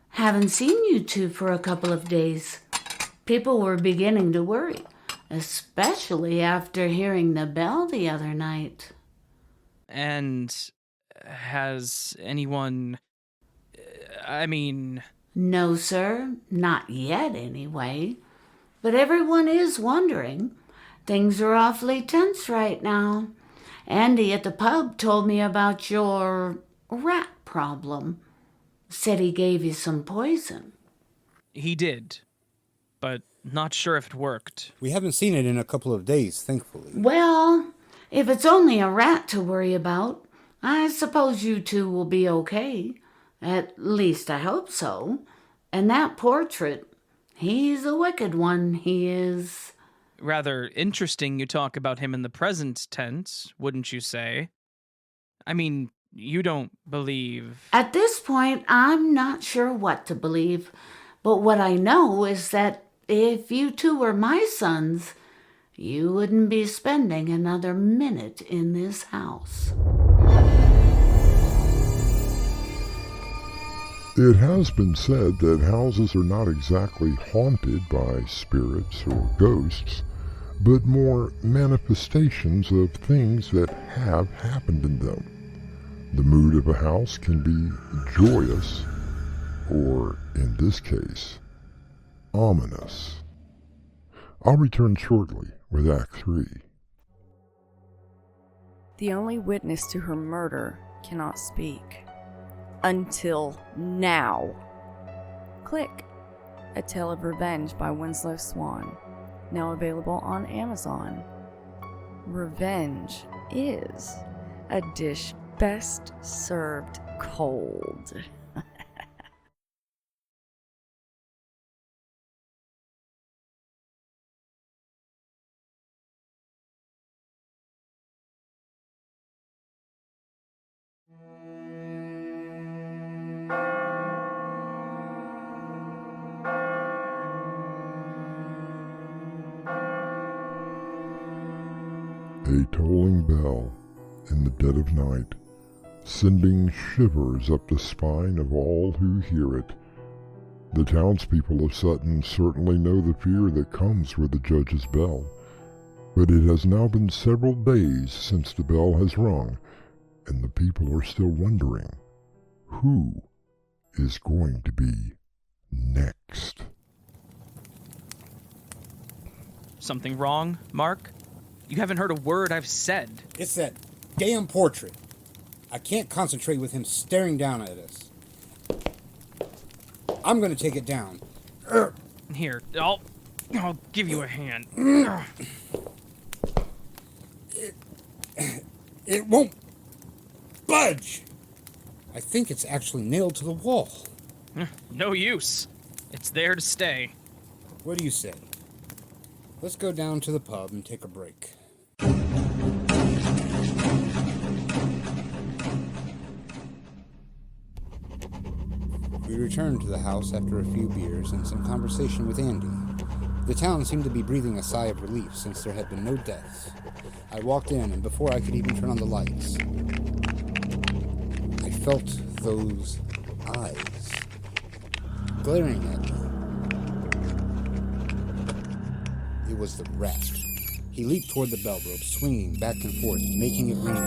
Haven't seen you two for a couple of days. People were beginning to worry, especially after hearing the bell the other night. And has anyone... No, sir. Not yet, anyway. But everyone is wondering. Things are awfully tense right now. Andy at the pub told me about your rat problem. Said he gave you some poison. He did, but not sure if it worked. We haven't seen it in a couple of days, thankfully. Well, if it's only a rat to worry about, I suppose you two will be okay. At least I hope so. And that portrait, he's a wicked one, he is. Rather interesting you talk about him in the present tense, wouldn't you say? I mean, you don't believe... At this point, I'm not sure what to believe. But what I know is that if you two were my sons, you wouldn't be spending another minute in this house. It has been said that houses are not exactly haunted by spirits or ghosts, but more manifestations of things that have happened in them. The mood of a house can be joyous, or in this case, ominous. I'll return shortly with Act 3. The only witness to her murder cannot speak. Until now. Click. A Tale of Revenge by Winslow Swan. Now available on Amazon. Revenge is a dish best served cold. A tolling bell in the dead of night, sending shivers up the spine of all who hear it. The townspeople of Sutton certainly know the fear that comes with the judge's bell, but it has now been several days since the bell has rung, and the people are still wondering, who is going to be next? Something wrong, Mark? You haven't heard a word I've said. It's that damn portrait. I can't concentrate with him staring down at us. I'm gonna take it down. Here, I'll give you a hand. It won't budge. I think it's actually nailed to the wall. No use. It's there to stay. What do you say? Let's go down to the pub and take a break. We returned to the house after a few beers and some conversation with Andy. The town seemed to be breathing a sigh of relief since there had been no deaths. I walked in, and before I could even turn on the lights, I felt those eyes glaring at me. It was the rat. He leaped toward the bell rope, swinging back and forth, making it ring.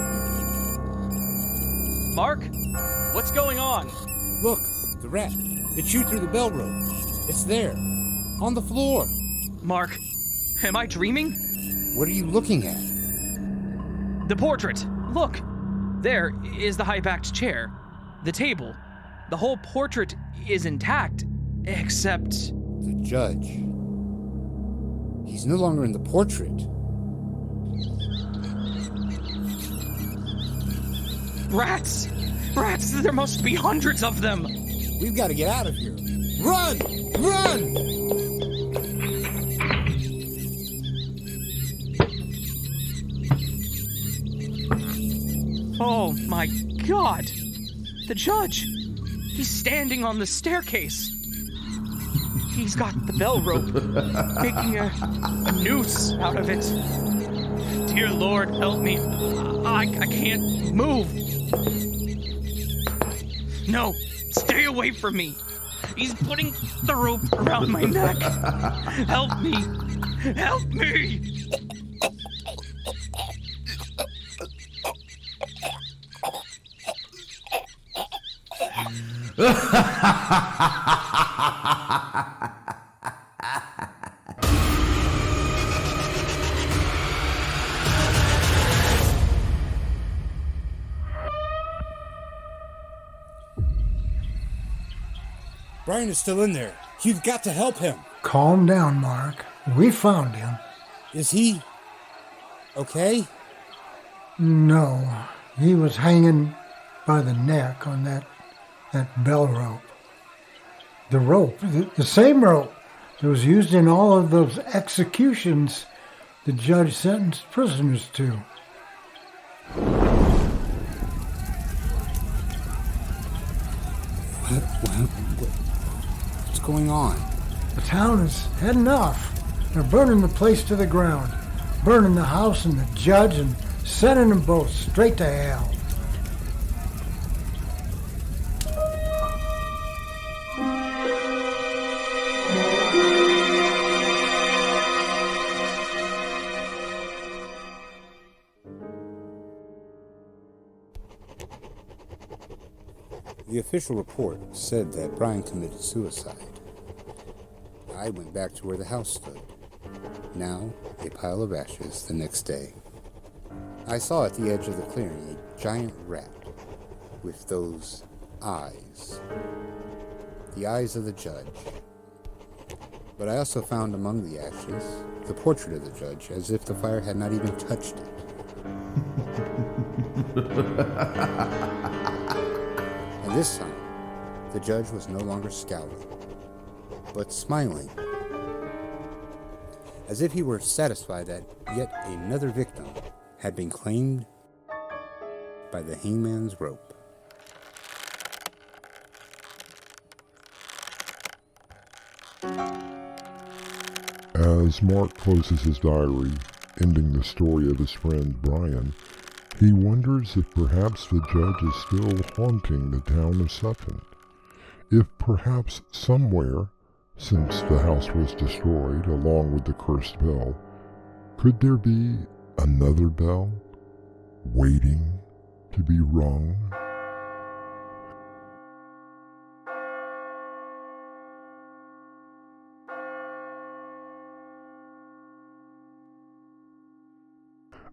Mark? What's going on? Look, the rat. It chewed through the bell rope. It's there, on the floor. Mark, am I dreaming? What are you looking at? The portrait. Look, there is the high-backed chair, the table. The whole portrait is intact, except... the judge. He's no longer in the portrait. Rats! Rats! There must be hundreds of them! We've got to get out of here. Run! Run! Oh my God! The judge! He's standing on the staircase. He's got the bell rope, making a noose out of it. Dear Lord, help me. I can't move. No, stay away from me. He's putting the rope around my neck. Help me. Help me. Brian is still in there. You've got to help him. Calm down, Mark. We found him. Is he okay? No, he was hanging by the neck on that bell rope. The rope, the same rope that was used in all of those executions the judge sentenced prisoners to. What's going on? The town has had enough. They're burning the place to the ground, burning the house and the judge, and sending them both straight to hell. The official report said that Brian committed suicide. I went back to where the house stood. Now, a pile of ashes the next day. I saw at the edge of the clearing a giant rat with those eyes. The eyes of the judge. But I also found among the ashes the portrait of the judge, as if the fire had not even touched it. And this time, the judge was no longer scowling, but smiling, as if he were satisfied that yet another victim had been claimed by the hangman's rope. As Mark closes his diary, ending the story of his friend Brian, he wonders if perhaps the judge is still haunting the town of Sutton. If perhaps somewhere, since the house was destroyed along with the cursed bell, could there be another bell waiting to be rung?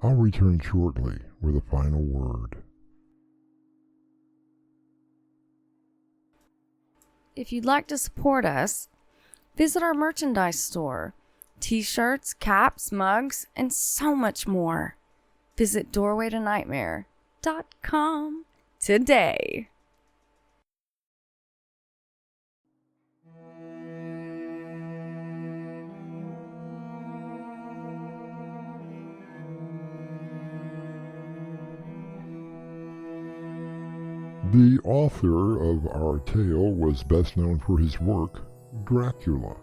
I'll return shortly with a final word. If you'd like to support us, visit our merchandise store. T-shirts, caps, mugs, and so much more. Visit doorwaytonightmare.com today. The author of our tale was best known for his work, Dracula.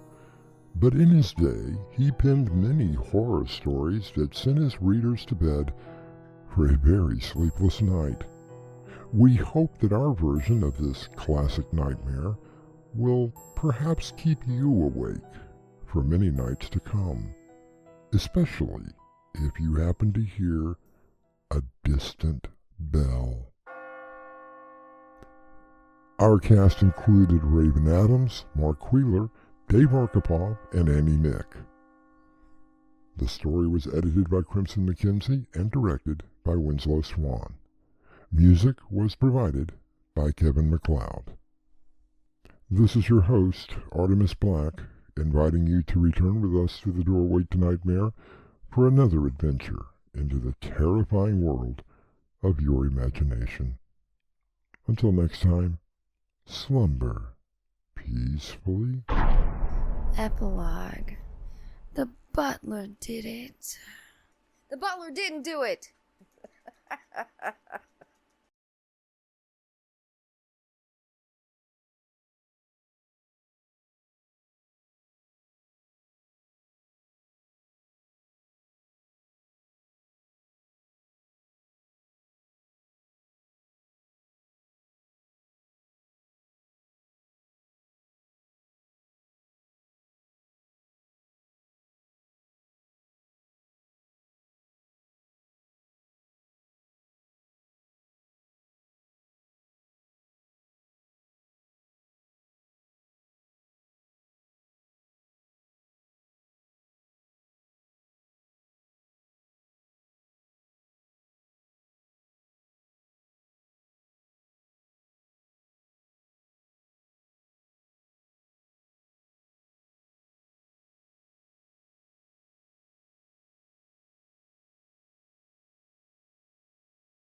But in his day, he penned many horror stories that sent his readers to bed for a very sleepless night. We hope that our version of this classic nightmare will perhaps keep you awake for many nights to come, especially if you happen to hear a distant bell. Our cast included Raven Adams, Mark Wheeler, Dave Arkapaw, and Annie Mick. The story was edited by Crimson McKenzie and directed by Winslow Swan. Music was provided by Kevin MacLeod. This is your host, Artemis Black, inviting you to return with us to the Doorway to Nightmare for another adventure into the terrifying world of your imagination. Until next time, slumber peacefully. Epilogue. The butler did it. The butler didn't do it.